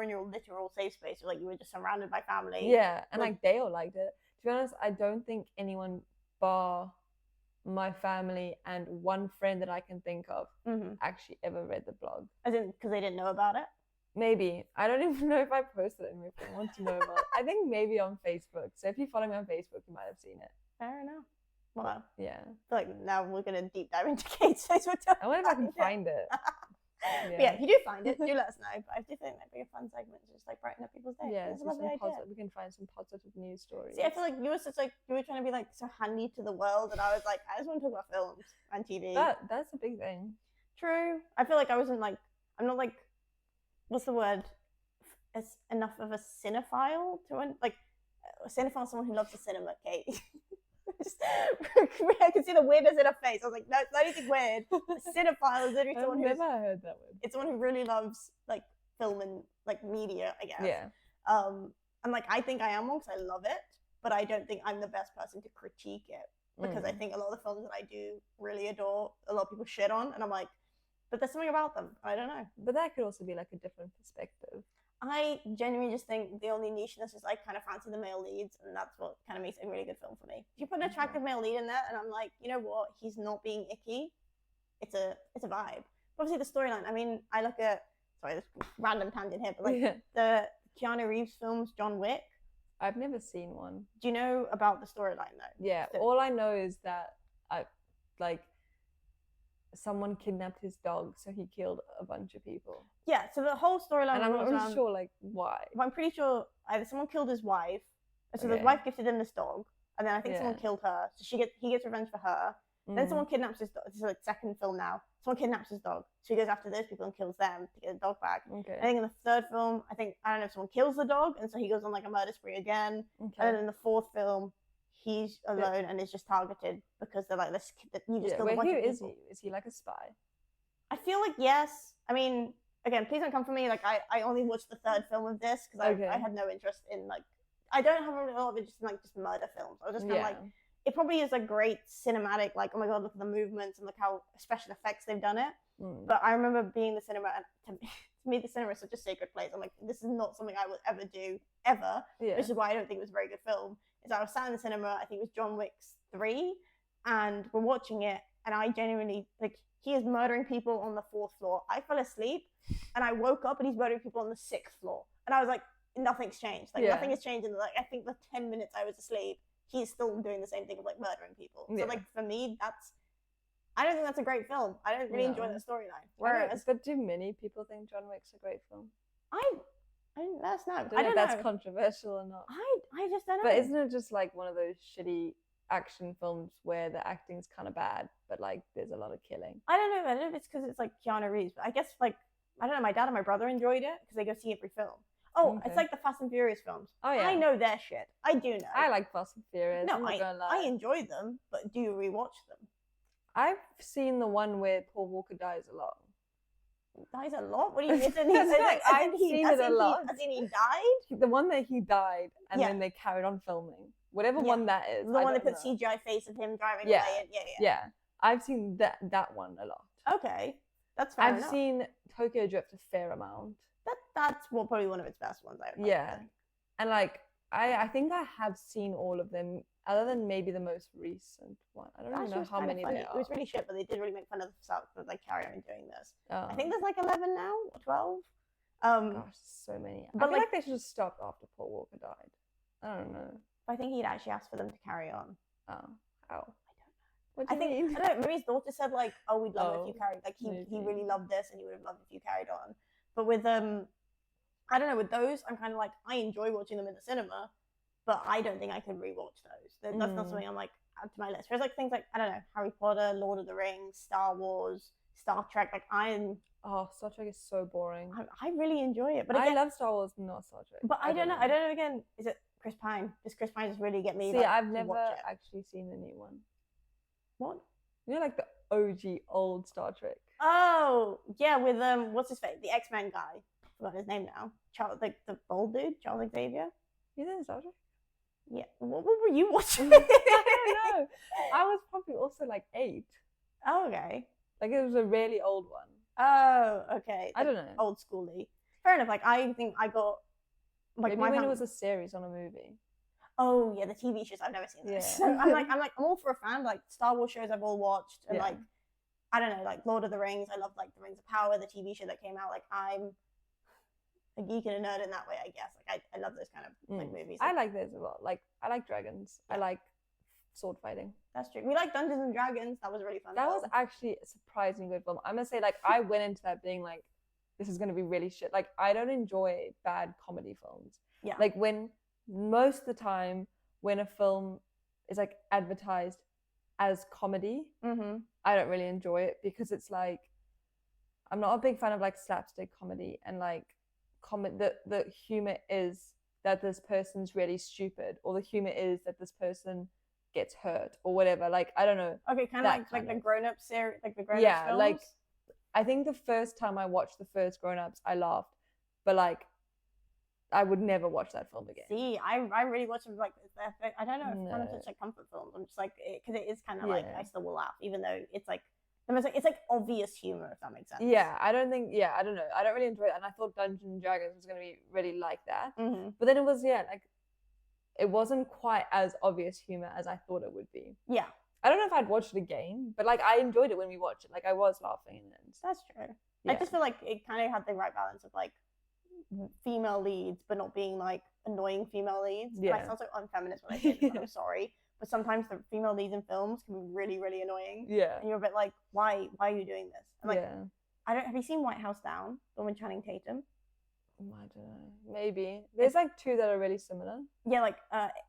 your literal safe space. Like, you were just surrounded by family. Yeah, and like they all liked it. To be honest, I don't think anyone bar my family and one friend that I can think of actually ever read the blog. As in, because they didn't know about it? Maybe. I don't even know if I posted it anywhere if they want to know about it. I think maybe on Facebook. So if you follow me on Facebook, you might have seen it. Fair enough. Well, yeah. I feel like now we're going to deep dive into Kate's Facebook. I wonder if I can find it. Yeah, if you do find it, do let us know. But I do think that'd be a fun segment to just like brighten up people's day. Yeah, it's a lovely idea. we can find some positive news stories. See, I feel like you were just like, you were trying to be like so handy to the world, and I was like, I just want to talk about films and TV. That's a big thing. True. I feel like I wasn't like, I'm not like, what's the word? As enough of a cinephile to like a cinephile, someone who loves the cinema. Kate. I can see the weirdness in her face. I was like, no, it's not anything weird. A cinephile is literally someone who's... I've never heard that word. It's someone who really loves like film and like media, I guess. Yeah. And like, I think I am one because I love it, but I don't think I'm the best person to critique it because I think a lot of the films that I do really adore, a lot of people shit on, and I'm like, but there's something about them. I don't know. But that could also be like a different perspective. I genuinely just think the only nicheness is I kind of fancy the male leads, and that's what kind of makes it a really good film for me. If you put an attractive male lead in there, and I'm like, you know what, he's not being icky, it's a vibe. Obviously, the storyline. I mean, I look at this random tangent here, but like the Keanu Reeves films, John Wick. I've never seen one. Do you know about the storyline though? Yeah, all I know is that someone kidnapped his dog, so he killed a bunch of people. Yeah, so the whole storyline. And I'm not really sure like why. Well, I'm pretty sure either someone killed his wife, so his wife gifted him this dog, and then I think someone killed her, so he gets revenge for her. Then someone kidnaps his dog. This is like second film now. Someone kidnaps his dog, so he goes after those people and kills them to get the dog back. Okay. I think in the third film, I don't know if someone kills the dog, and so he goes on like a murder spree again. Okay. And then in the fourth film, he's alone and is just targeted because they're like, you just killed a bunch of people. Who is he? Is he like a spy? I feel like yes. I mean, again, please don't come for me. Like I only watched the third film of this because I had no interest in like, I don't have a lot of interest in like just murder films. I was just kind of like, it probably is a great cinematic, like, oh my god, look at the movements and look how special effects they've done it. But I remember being in the cinema, and to me the cinema is such a sacred place. I'm like, this is not something I would ever do ever, which is why I don't think it was a very good film. Is I was sat in the cinema, I think it was John Wick 3, and we're watching it, and I genuinely, like, he is murdering people on the 4th floor. I fell asleep, and I woke up, and he's murdering people on the 6th floor. And I was like, nothing's changed. Like, nothing has changed in, like, I think the 10 minutes I was asleep, he's still doing the same thing of, like, murdering people. So, like, for me, I don't think that's a great film. I don't really enjoy that storyline. Whereas, but do many people think John Wick's a great film? I let us know. I don't know if that's controversial or not. I just don't know. But isn't it just like one of those shitty action films where the acting's kind of bad, but like there's a lot of killing? I don't know. I don't know if it's because it's like Keanu Reeves, but I guess like, I don't know, my dad and my brother enjoyed it because they go see every film. Oh, it's like the Fast and Furious films. Oh yeah, I know their shit. I do know. I like Fast and Furious. No, I enjoy them, but do you rewatch them? I've seen the one where Paul Walker dies a lot. Dies a lot? What do you mean? I've seen it a lot. As in he died? The one that he died and then they carried on filming. Whatever one that is. The one that put CGI face of him driving away. Yeah. I've seen that one a lot. Okay. That's fair enough. I've seen Tokyo Drift a fair amount. That's probably one of its best ones. And like I think I have seen all of them, other than maybe the most recent one. I don't even know how many there are. It was really shit, but they did really make fun of the stuff that they carry on doing this. I think there's like 11 now or 12. Gosh, so many. But I feel like they should have stopped after Paul Walker died. I don't know. I think he'd actually asked for them to carry on. Oh, how? I don't know. I don't know. Maybe his daughter said like, "Oh, we'd love it if you carried." Like he really loved this, and he would have loved it if you carried on. But with I don't know. With those, I'm kind of like, I enjoy watching them in the cinema, but I don't think I could rewatch those. That's not something I'm like add to my list. Whereas like things like, I don't know, Harry Potter, Lord of the Rings, Star Wars, Star Trek. Like Star Trek is so boring. I really enjoy it, but again, I love Star Wars, not Star Trek. But I don't know. I don't know. Again, is it Chris Pine? Does Chris Pine just really get me? See, I've never actually seen the new one. What? You know, like the OG old Star Trek. Oh yeah, with what's his face? The X-Men guy. I forgot his name now. Charles, like the old dude, Charles Xavier. He's in Star Trek. Yeah. What were you watching? I don't know. I was probably also like 8. Oh, okay. Like it was a really old one. Oh, okay. I don't know. Old schooly. Fair enough. Like I think I got like maybe when it was a series on a movie. Oh yeah, the TV shows I've never seen those. Yeah. So I'm all for a fan. Like Star Wars shows I've all watched, and like I don't know, like Lord of the Rings. I love like the Rings of Power, the TV show that came out. Like I'm a geek and a nerd in that way, I guess. Like I love those kind of like movies. I like those a lot. Like I like dragons. I like sword fighting. That's true. We like Dungeons and Dragons. That was really fun. That was actually a surprisingly good film. I'm gonna say, like, I went into that being like, this is gonna be really shit. Like, I don't enjoy bad comedy films. Yeah. Like when most of the time when a film is like advertised as comedy, I don't really enjoy it because it's like I'm not a big fan of like slapstick comedy and like the humor is that this person's really stupid, or the humor is that this person gets hurt or whatever. Like I don't know. Okay, kind of like the grown-up series, like the grown-up films. Like I think the first time I watched the first Grown Ups, I laughed, but like I would never watch that film again. See, I really watch them like, I don't know if kind of No. such like comfort films. I'm just like, because it is kind of like, Yeah. I still will laugh, even though it's like, it's like obvious humor, if that makes sense. Yeah, I don't know. I don't really enjoy it, and I thought Dungeons and Dragons was going to be really like that. Mm-hmm. But then it was, like, it wasn't quite as obvious humor as I thought it would be. Yeah. I don't know if I'd watch it again, but like I enjoyed it when we watched it. Like I was laughing. And That's true. yeah. I just feel like it kind of had the right balance of like female leads, but not being like annoying female leads. Yeah. And I sound so unfeminist when I say this, I'm sorry. But sometimes the female leads in films can be really, really annoying. Yeah. And you're a bit like, why are you doing this? And like, yeah. have you seen White House Down? The one with Channing Tatum? I don't know. Maybe. There's like two that are really similar. Yeah, like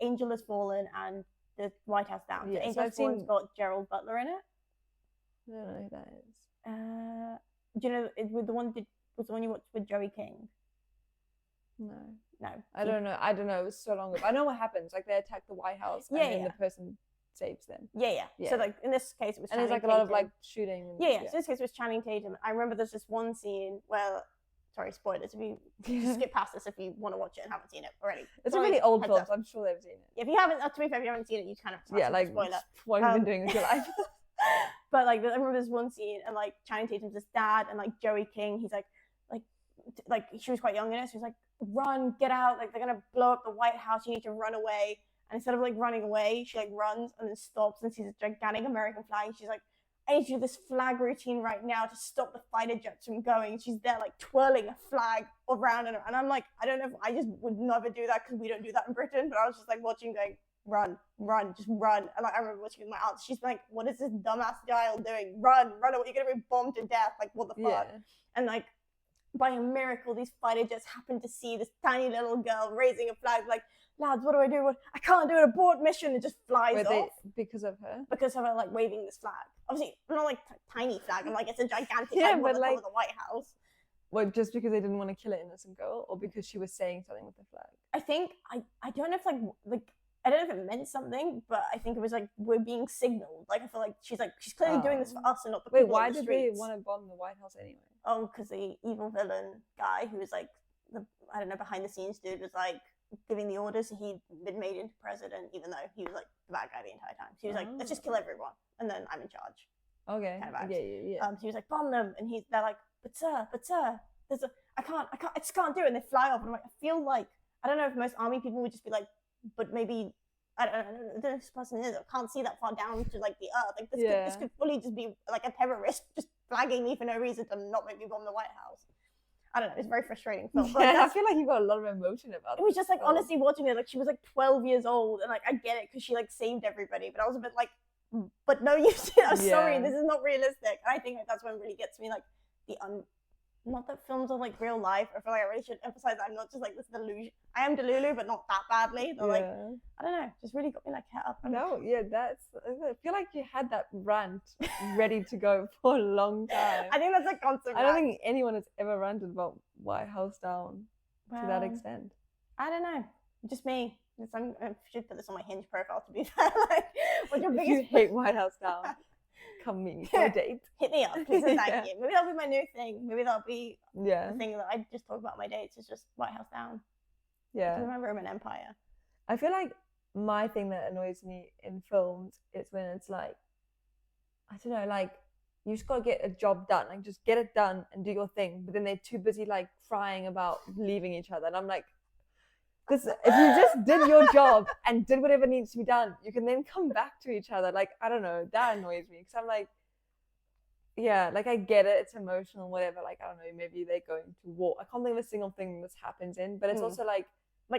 Angel Has Fallen and the White House Down. Yeah, So Angel so Has Fallen's got Gerald Butler in it. I don't know who that is. Do you know with the one was the one you watched with Joey King? No. No. I don't know. It was so long ago. I know what happens. Like they attack the White House and then the person saves them. Yeah. So like in this case it was and there's like a lot of like shooting. And, yeah. So in this case it was Channing Tatum. I remember there's this one scene where, sorry, spoilers, if you skip past this if you want to watch it and haven't seen it already. It's a really old film, so I'm sure they've seen it. If you haven't, to be fair, if you haven't seen it, you kind of like spoiler. What have you been doing with your life? But like I remember there's one scene and like Channing Tatum's his dad and like Joey King, he's like she was quite young in it, so he's like, run, get out, like they're gonna blow up the White House, you need to run away. And instead of like running away, she like runs and then stops and sees a gigantic American flag. She's like, I need to do this flag routine right now to stop the fighter jets from going. She's there like twirling a flag around and I'm like, I don't know if I just would never do that because we don't do that in Britain, but I was just like watching going, run, just run. And like I remember watching with my aunt, she's like, what is this dumbass child doing? Run away, you're gonna be bombed to death, like what the fuck? Yeah. And like by a miracle, these fighter jets happen to see this tiny little girl raising a flag, like, lads, what do I do? I can't do an abort mission. It just flies off. Because of her? Because of her, like, waving this flag. Obviously, not like tiny flag. I'm like, it's a gigantic flag but like, of the White House. What, just because they didn't want to kill an innocent girl? Or because she was saying something with the flag? I think, I don't know if, like, I don't know if it meant something, but I think it was like, we're being signaled. Like, I feel like she's clearly doing this for us and not the people why in the did streets. they want to bomb the White House anyway? Oh, because the evil villain guy who was like, I don't know, behind the scenes dude was like giving the orders. He'd been made into president, even though he was like the bad guy the entire time. So he was like, let's just kill everyone, and then I'm in charge. Okay. Kind of yeah. So he was like, bomb them, and they're like, but sir, I just can't do it, and they fly off. And I'm like, I feel like, I don't know if most army people would just be like, but maybe, I don't know, this person can't see that far down to like the earth. Like this could fully just be like a terrorist just flagging me for no reason to not make me bomb the White House. I don't know, it's a very frustrating film. Yeah, I feel like you got a lot of emotion about it. It was just like, honestly watching it, like she was like 12 years old, and like I get it because she like saved everybody, but I was a bit like, but no, you did. I'm sorry, this is not realistic. And I think that's what really gets me, like not that films are like real life. I feel like I really should emphasize that I'm not just like this delusion. I am Delulu, but not that badly. But like, I don't know, just really got me like head up. No, yeah, I feel like you had that rant ready to go for a long time. I think that's a constant I don't think anyone has ever ranted about White House Down to that extent. I don't know, just me. I should put this on my Hinge profile, to be fair. Like, what's your biggest? You hate White House Down. Come meet me for a date. Hit me up, please and thank you. Maybe that'll be my new thing. Maybe that'll be the thing that I just talk about my dates. Is just White House Down. Yeah. My Roman Empire. I feel like my thing that annoys me in films is when it's like, I don't know, like you just gotta get a job done, like just get it done and do your thing. But then they're too busy like crying about leaving each other, and I'm like, because if you just did your job and did whatever needs to be done, you can then come back to each other. Like, I don't know, that annoys me because I'm like, yeah, like I get it, it's emotional, whatever. Like, I don't know, maybe they're going to war. I can't think of a single thing this happens in, but it's also like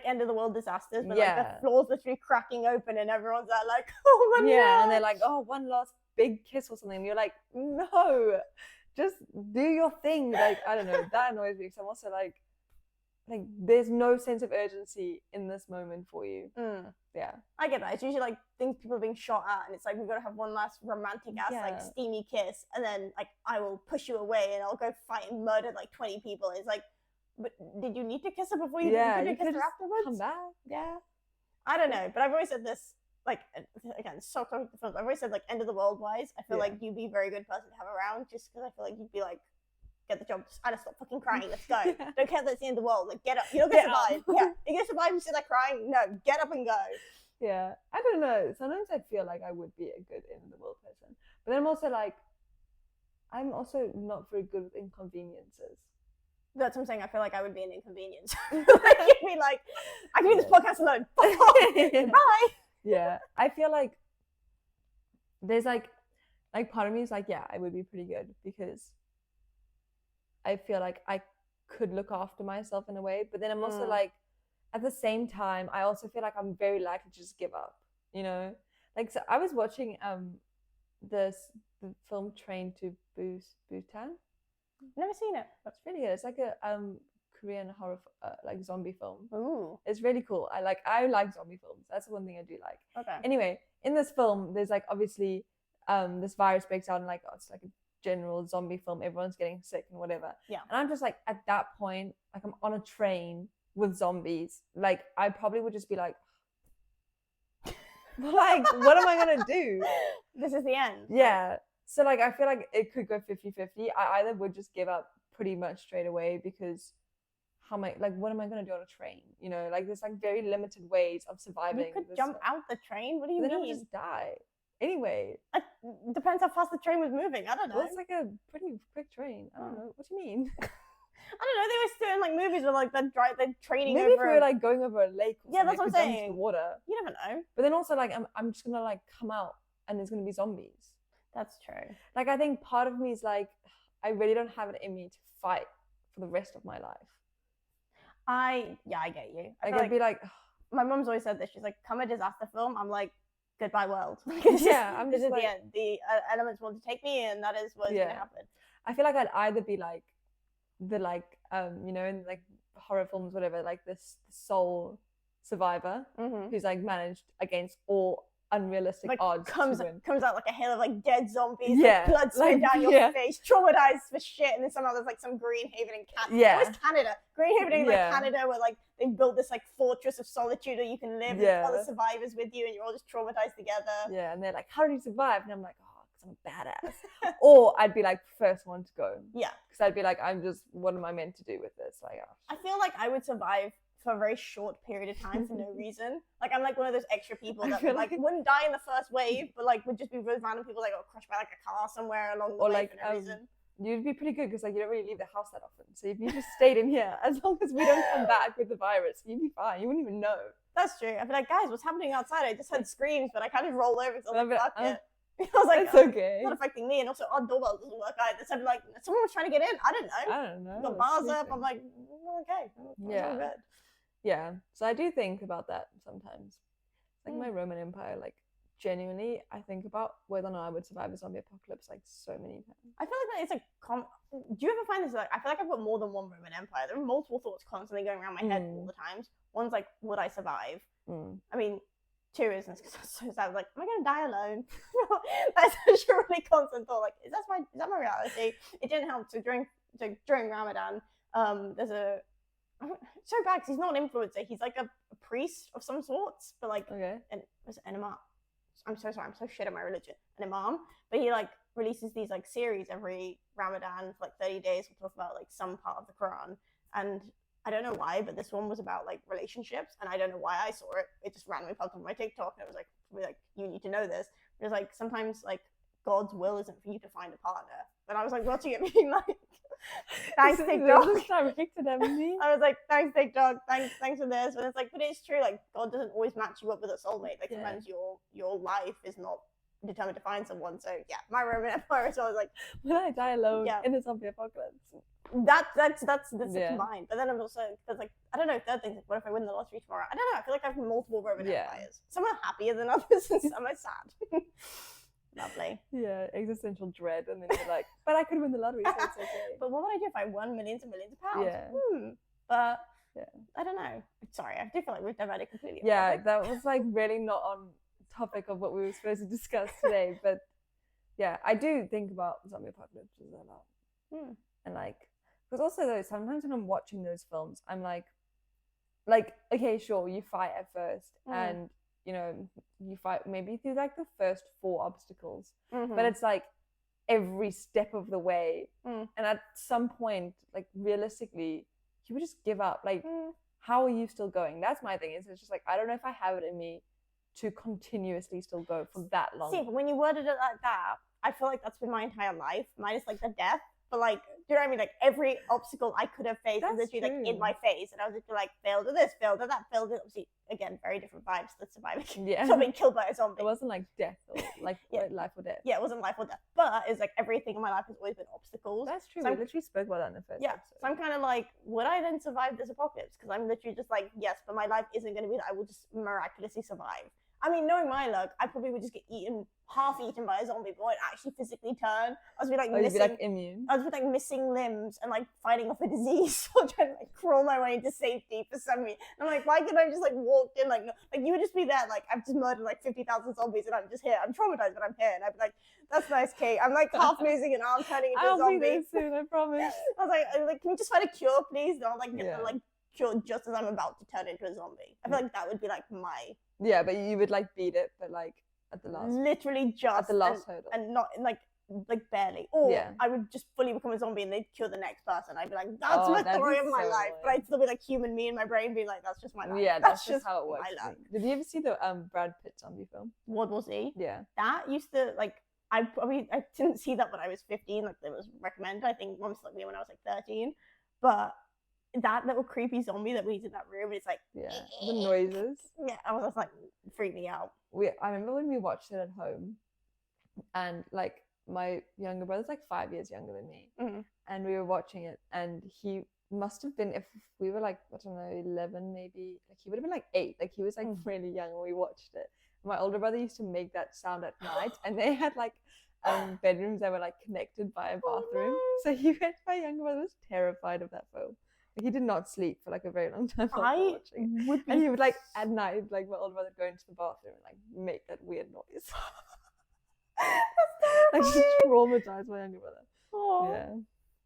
end of the world disasters, but like the floor's literally cracking open and everyone's there like, oh my God. And they're like, oh, one last big kiss or something. And you're like, no, just do your thing. Like, I don't know, that annoys me because I'm also like there's no sense of urgency in this moment for you. Yeah, I get that. It's usually like things people are being shot at, and it's like we've got to have one last romantic ass like steamy kiss, and then like I will push you away, and I'll go fight and murder like 20 people. And it's like, but did you need to kiss her before you? Yeah, you could kiss her afterwards. Come back. Yeah, I don't know, but I've always said this. Like again, so talking to films. I've always said like end of the world wise. I feel like you'd be a very good person to have around, just because I feel like you'd be like get the job. Anna, stop fucking crying. Let's go. Don't care that it's the end of the world. Like, get up. You're not gonna survive. Yeah, you're gonna survive and sit there crying. No, get up and go. Yeah, I don't know. Sometimes I feel like I would be a good end of the world person, but then I'm also like, I'm also not very good with inconveniences. That's what I'm saying. I feel like I would be an inconvenience. Like, you'd be like, I can do this podcast alone. Fuck off. Bye. Yeah, I feel like there's like part of me is like, yeah, I would be pretty good because I feel like I could look after myself in a way, but then I'm also like, at the same time, I also feel like I'm very likely to just give up, you know? Like, so I was watching the film Train to Busan. Never seen it. That's really good. It's like a Korean horror like zombie film. Ooh. It's really cool. I like zombie films. That's the one thing I do like. Okay. Anyway, in this film, there's like obviously this virus breaks out and like it's like a general zombie film. Everyone's getting sick and whatever. Yeah. And I'm just like at that point, like I'm on a train with zombies. Like I probably would just be like, like what am I gonna do? This is the end. Yeah. So like I feel like it could go 50-50. I either would just give up pretty much straight away because what am I gonna do on a train? You know, like there's like very limited ways of surviving. You could jump out the train. What do you mean? Then I mean? would just die. Anyway. Depends how fast the train was moving. I don't know. Well, it's like a pretty quick train. I don't know. What do you mean? I don't know. They were still in like movies where like they're training Maybe over. Maybe if we were like going over a lake. Or yeah, that's what I'm saying. The water. You never know. But then also like I'm just gonna like come out and there's gonna be zombies. That's true. Like I think part of me is like I really don't have it in me to fight for the rest of my life. I get you. I'd be like, my mom's always said this. She's like, come a disaster film. I'm like, goodbye world. I'm this just is like, the end. The elements want to take me, and that is what's gonna happen. I feel like I'd either be like the you know, in like horror films, whatever, like this sole survivor who's like managed against all unrealistic like, odds comes out like a hail of like dead zombies, yeah, like blood spraying down your face, traumatized for shit, and then somehow there's like some Green Haven in Canada. Yeah. Where's Canada? Green Haven in like Canada, where like they built this like fortress of solitude where you can live with other survivors with you, and you're all just traumatized together. Yeah, and they're like, how did you survive? And I'm like, oh, because I'm a badass. Or I'd be like first one to go. Yeah, because I'd be like, what am I meant to do with this? Like, I feel like I would survive for a very short period of time for no reason. Like I'm like one of those extra people that like wouldn't die in the first wave, but like would just be with random people like got crushed by like a car somewhere along the way like, for no reason. You'd be pretty good because like you don't really leave the house that often. So if you just stayed in here, as long as we don't come back with the virus, you'd be fine. You wouldn't even know. That's true. I'd be like, guys, what's happening outside? I just heard screams, but I kind of roll over because I was like, fuck it. I was like, it's okay. It's not affecting me, and also our doorbell doesn't work either. So I'm like, someone was trying to get in. I don't know. Got bars up. I'm like, okay. Yeah. Good. Yeah. So I do think about that sometimes. Like my Roman Empire, like genuinely, I think about whether or not I would survive a zombie apocalypse like so many times. I feel like it's like, do you ever find this like, I feel like I've got more than one Roman Empire. There are multiple thoughts constantly going around my head all the times. One's like, would I survive? I mean, two reasons, because I'm so sad. I was like, am I going to die alone? That's such a really constant thought. Like, is that my reality? It didn't help. So during Ramadan, there's a, it's so bad because he's not an influencer. He's like a priest of some sorts, but like, and was it an imam? I'm so sorry. I'm so shit at my religion. An imam, but he like releases these like series every Ramadan for like 30 days. We'll talk about like some part of the Quran, and I don't know why, but this one was about like relationships, and I don't know why I saw it. It just randomly popped on my TikTok, and it was like, you need to know this. It was like sometimes like God's will isn't for you to find a partner, and I was like watching it being like, thanks TikTok. I was like, thanks TikTok, thanks for this. And it's like, but it's true. Like God doesn't always match you up with a soulmate. Like sometimes your life is not determined to find someone. So yeah, my Roman Empire. So I was like, will I die alone in the zombie apocalypse? That's combined. But then I'm also, because like, I don't know, third thing, what if I win the lottery tomorrow? I don't know. I feel like I have multiple Roman empires. Some are happier than others, and some are sad. Lovely. Yeah, existential dread, and then you're like, but I could win the lottery, so it's okay. But what would I do if I won millions and millions of pounds? Yeah. But I don't know. Sorry, I do feel like we've diverted completely. Yeah, that was like really not on topic of what we were supposed to discuss today. But yeah, I do think about zombie apocalypses a lot. And like, because also though, sometimes when I'm watching those films, I'm like, okay, sure, you fight at first, and you know, you fight maybe through like the first 4 obstacles, but it's like every step of the way. Mm. And at some point, like realistically, you would just give up. Like, Mm. how are you still going? That's my thing. It's just like, I don't know if I have it in me to continuously still go for that long. See, but when you worded it like that, I feel like that's been my entire life, minus like the death. But like, do you know what I mean? Like every obstacle I could have faced was That's literally like in true. my face, and I was literally like, failed at this, failed at that, failed at. Obviously, again, very different vibes. That's surviving. Yeah. Not being killed by a zombie. It wasn't like death or like Yeah. life or death. Yeah, it wasn't life or death, but it's like everything in my life has always been obstacles. That's true. So we literally spoke about that in the first Yeah, episode. so I'm kind of like, would I then survive this apocalypse? Because I'm literally just like, yes, but my life isn't going to be that I will just miraculously survive. I mean, knowing my luck, I probably would just get half eaten by a zombie, but I'd actually physically turn. I was be like you'd be like immune. I was with like missing limbs and like fighting off a disease, or trying to like crawl my way into safety for some reason. I'm like, why couldn't I just like walk in like you would just be there like I've just murdered like 50,000 zombies and I'm just here. I'm traumatized, but I'm here, and I'd be like, that's nice, Kate. I'm like half losing an arm, turning into a zombie. I'll be there soon, I promise. I was like, can we just find a cure, please? And I'll like get Yeah. the like cure just as I'm about to turn into a zombie. I feel like that would be like my Yeah, but you would like beat it, but like at the last literally just at the last hurdle. and not like barely. Or Yeah. I would just fully become a zombie and they'd cure the next person. I'd be like, that's Oh, the that'd story be of my so life. But I'd still be like human me in my brain being like, that's just my life. Yeah, that's just how it my works. life. Did you ever see the Brad Pitt zombie film? World War Z. Yeah. That used to like I didn't see that when I was 15, like it was recommended. I think Mom stuck me when I was like 13. But that little creepy zombie that was in that room, it's like Yeah. The noises. Yeah, I was just like freaked me out. I remember when we watched it at home, and like my younger brother's like 5 years younger than me, and we were watching it, and he must have been, if we were like, I don't know, 11 maybe, like he would have been like 8, like he was like really young when we watched it. My older brother used to make that sound at night, and they had like bedrooms that were like connected by a bathroom. So my younger brother was terrified of that film. Like, he did not sleep for like a very long time after watching it. And he would like at night, like my older brother would go into the bathroom and like make that weird noise. Like just traumatized my younger brother. Oh, yeah,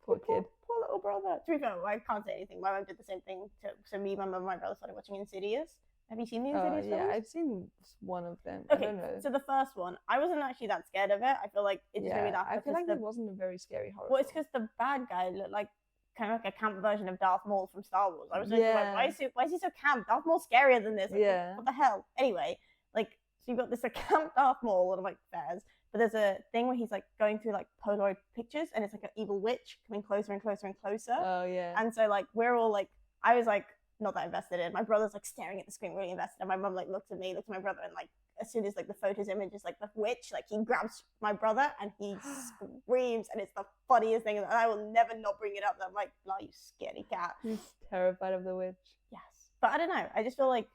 poor kid. Poor little brother. To be fair, I can't say anything. My mom did the same thing. So me, my mum, and my brother started watching Insidious. Have you seen the Insidious films? Yeah, I've seen one of them. Okay, I don't know. so the first one, I wasn't actually that scared of it. I feel like it's gonna be that. I feel like it wasn't a very scary horror. Well, it's because the bad guy looked like kind of like a camp version of Darth Maul from Star Wars. I was like, why is he so camp? Darth Maul's scarier than this. Like, what the hell? Anyway, like, so you've got this camp Darth Maul, and I'm like, fairs. But there's a thing where he's like going through like Polaroid pictures, and it's like an evil witch coming closer and closer and closer. Oh yeah. And so like we're all like, I was like not that invested in. My brother's like staring at the screen, really invested. And my mum like looked at me, looked at my brother, and like as soon as like the photos image is like the witch, like he grabs my brother and he screams, and it's the funniest thing. And I will never not bring it up. I'm like, no, you scaredy cat. He's terrified of the witch. Yes, but I don't know. I just feel like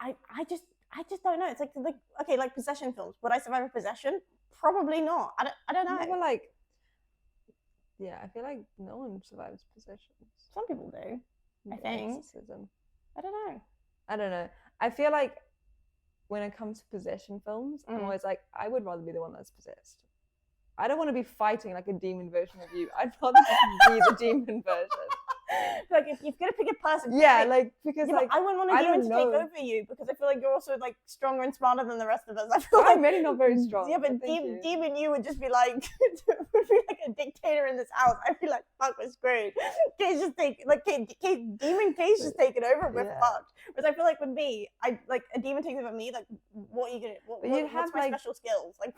I just don't know. It's like okay, like possession films. Would I survive a possession? Probably not. I don't know. But like, yeah, I feel like no one survives possessions. Some people do. I think. Exorcism. I don't know. I feel like when it comes to possession films, I'm always like, I would rather be the one that's possessed. I don't want to be fighting like a demon version of you. I'd rather just be the demon version. Like if you're gonna pick a person, because like I wouldn't want a demon to take over you, because I feel like you're also like stronger and smarter than the rest of us. I feel like I'm really not very strong. Yeah, but demon you would just be like would be like a dictator in this house. I'd be like, fuck, we're screwed. Kate's just demon Kate's just taking over. We're fucked. Whereas I feel like with me, I like a demon takes over me. Like, what are you gonna? What's my special skills? Like.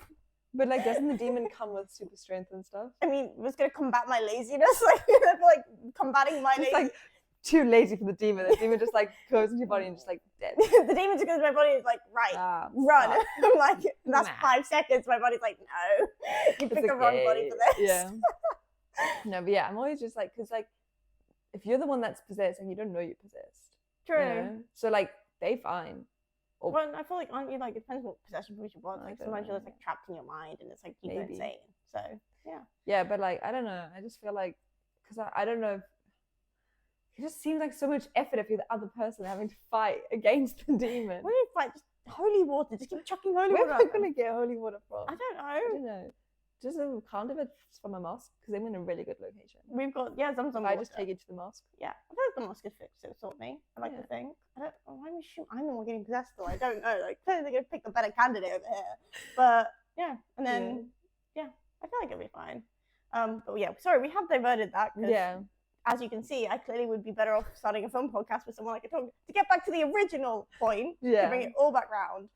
But like, doesn't the demon come with super strength and stuff? I mean, it was gonna combat my laziness, like combating my laziness. Like too lazy for the demon. The demon just like goes into your body and just like dead. The demon just goes into my body and is like, right, run. I'm like, that's 5 seconds. My body's like, no, you picked the wrong body for this. Yeah. No, but yeah, I'm always just like, because like, if you're the one that's possessed and you don't know you're possessed. True. You know? So like, they fine. Well, I feel like, aren't you like, it depends what possession you want. Like sometimes you're just like trapped in your mind and it's like you go insane. So yeah. Yeah, but like, I don't know. I just feel like, because I don't know if, it just seems like so much effort if you're the other person having to fight against the demon. What do you fight? Just holy water. Just keep chucking holy water. Where am I going to get holy water from? I don't know. Just can't if it's from a mosque, because I'm in a really good location. We've got Zamzam. I just take it to the mosque. Yeah, I feel like the mosque is fixed to sort me. I like to think. I'm the one getting possessed though. I don't know. Like clearly they're gonna pick the better candidate over here. But yeah, and then I feel like it'll be fine. But yeah, sorry, we have diverted that. Yeah. As you can see, I clearly would be better off starting a film podcast with someone I could talk to get back to the original point. Yeah. To bring it all back round.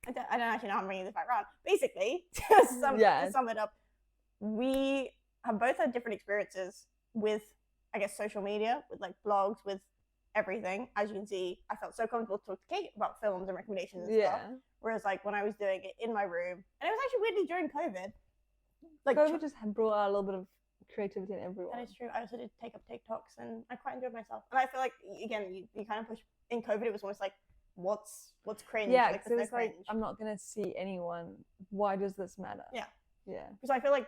I don't actually know how I'm bringing this back round. Basically, to sum it up, we have both had different experiences with, I guess, social media, with like blogs, with everything. As you can see, I felt so comfortable to talk to Kate about films and recommendations and stuff. Whereas like when I was doing it in my room, and it was actually weirdly during COVID. Like COVID just brought out a little bit of creativity in everyone. That is true. I also did take up TikToks and I quite enjoyed myself. And I feel like, again, you kind of push, in COVID, it was almost like, what's cringe? Yeah, like, it was like, I'm not going to see anyone. Why does this matter? Yeah. Yeah. Because I feel like,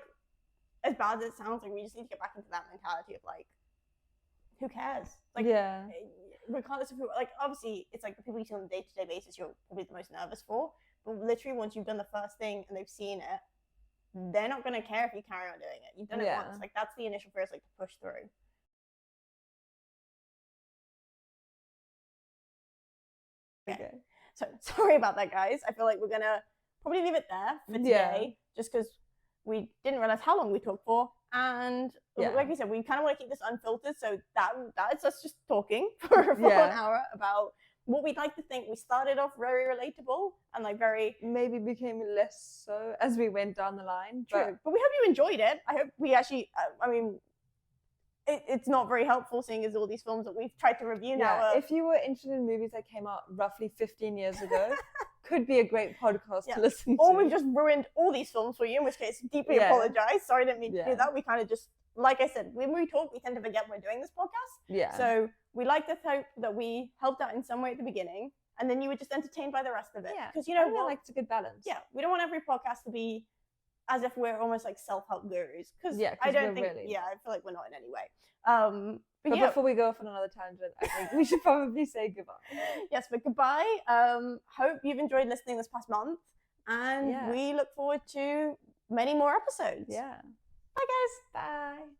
as bad as it sounds, like we just need to get back into that mentality of like, who cares? Like, yeah. Regardless of who, like, obviously, it's like the people you see on a day-to-day basis you're probably the most nervous for. But literally, once you've done the first thing and they've seen it, they're not going to care if you carry on doing it. You've done it once. Like, that's the initial fear, is like to push through. Okay. So, sorry about that, guys. I feel like we're going to probably leave it there for today, just because we didn't realize how long we talked for. And like we said, we kind of want to keep this unfiltered. So that's us just talking for an hour about what we'd like to think. We started off very relatable and like very... Maybe became less so as we went down the line. True. But we hope you enjoyed it. I hope we actually... I mean, it's not very helpful seeing as all these films that we've tried to review now. If you were interested in movies that came out roughly 15 years ago, could be a great podcast to listen to. Or we've just ruined all these films for you, in which case, deeply apologize. Sorry, I didn't mean to do that. We kind of just... Like I said, when we talk, we tend to forget we're doing this podcast. Yeah. So we like to hope that we helped out in some way at the beginning, and then you were just entertained by the rest of it. Yeah. Because you know what? Like, it's a good balance. Yeah. We don't want every podcast to be as if we're almost like self-help gurus. Because I don't think. Really... Yeah, I feel like we're not in any way. But before we go off on another tangent, I think we should probably say goodbye. Yes, but goodbye. Hope you've enjoyed listening this past month, and we look forward to many more episodes. Yeah. Bye, guys. Bye.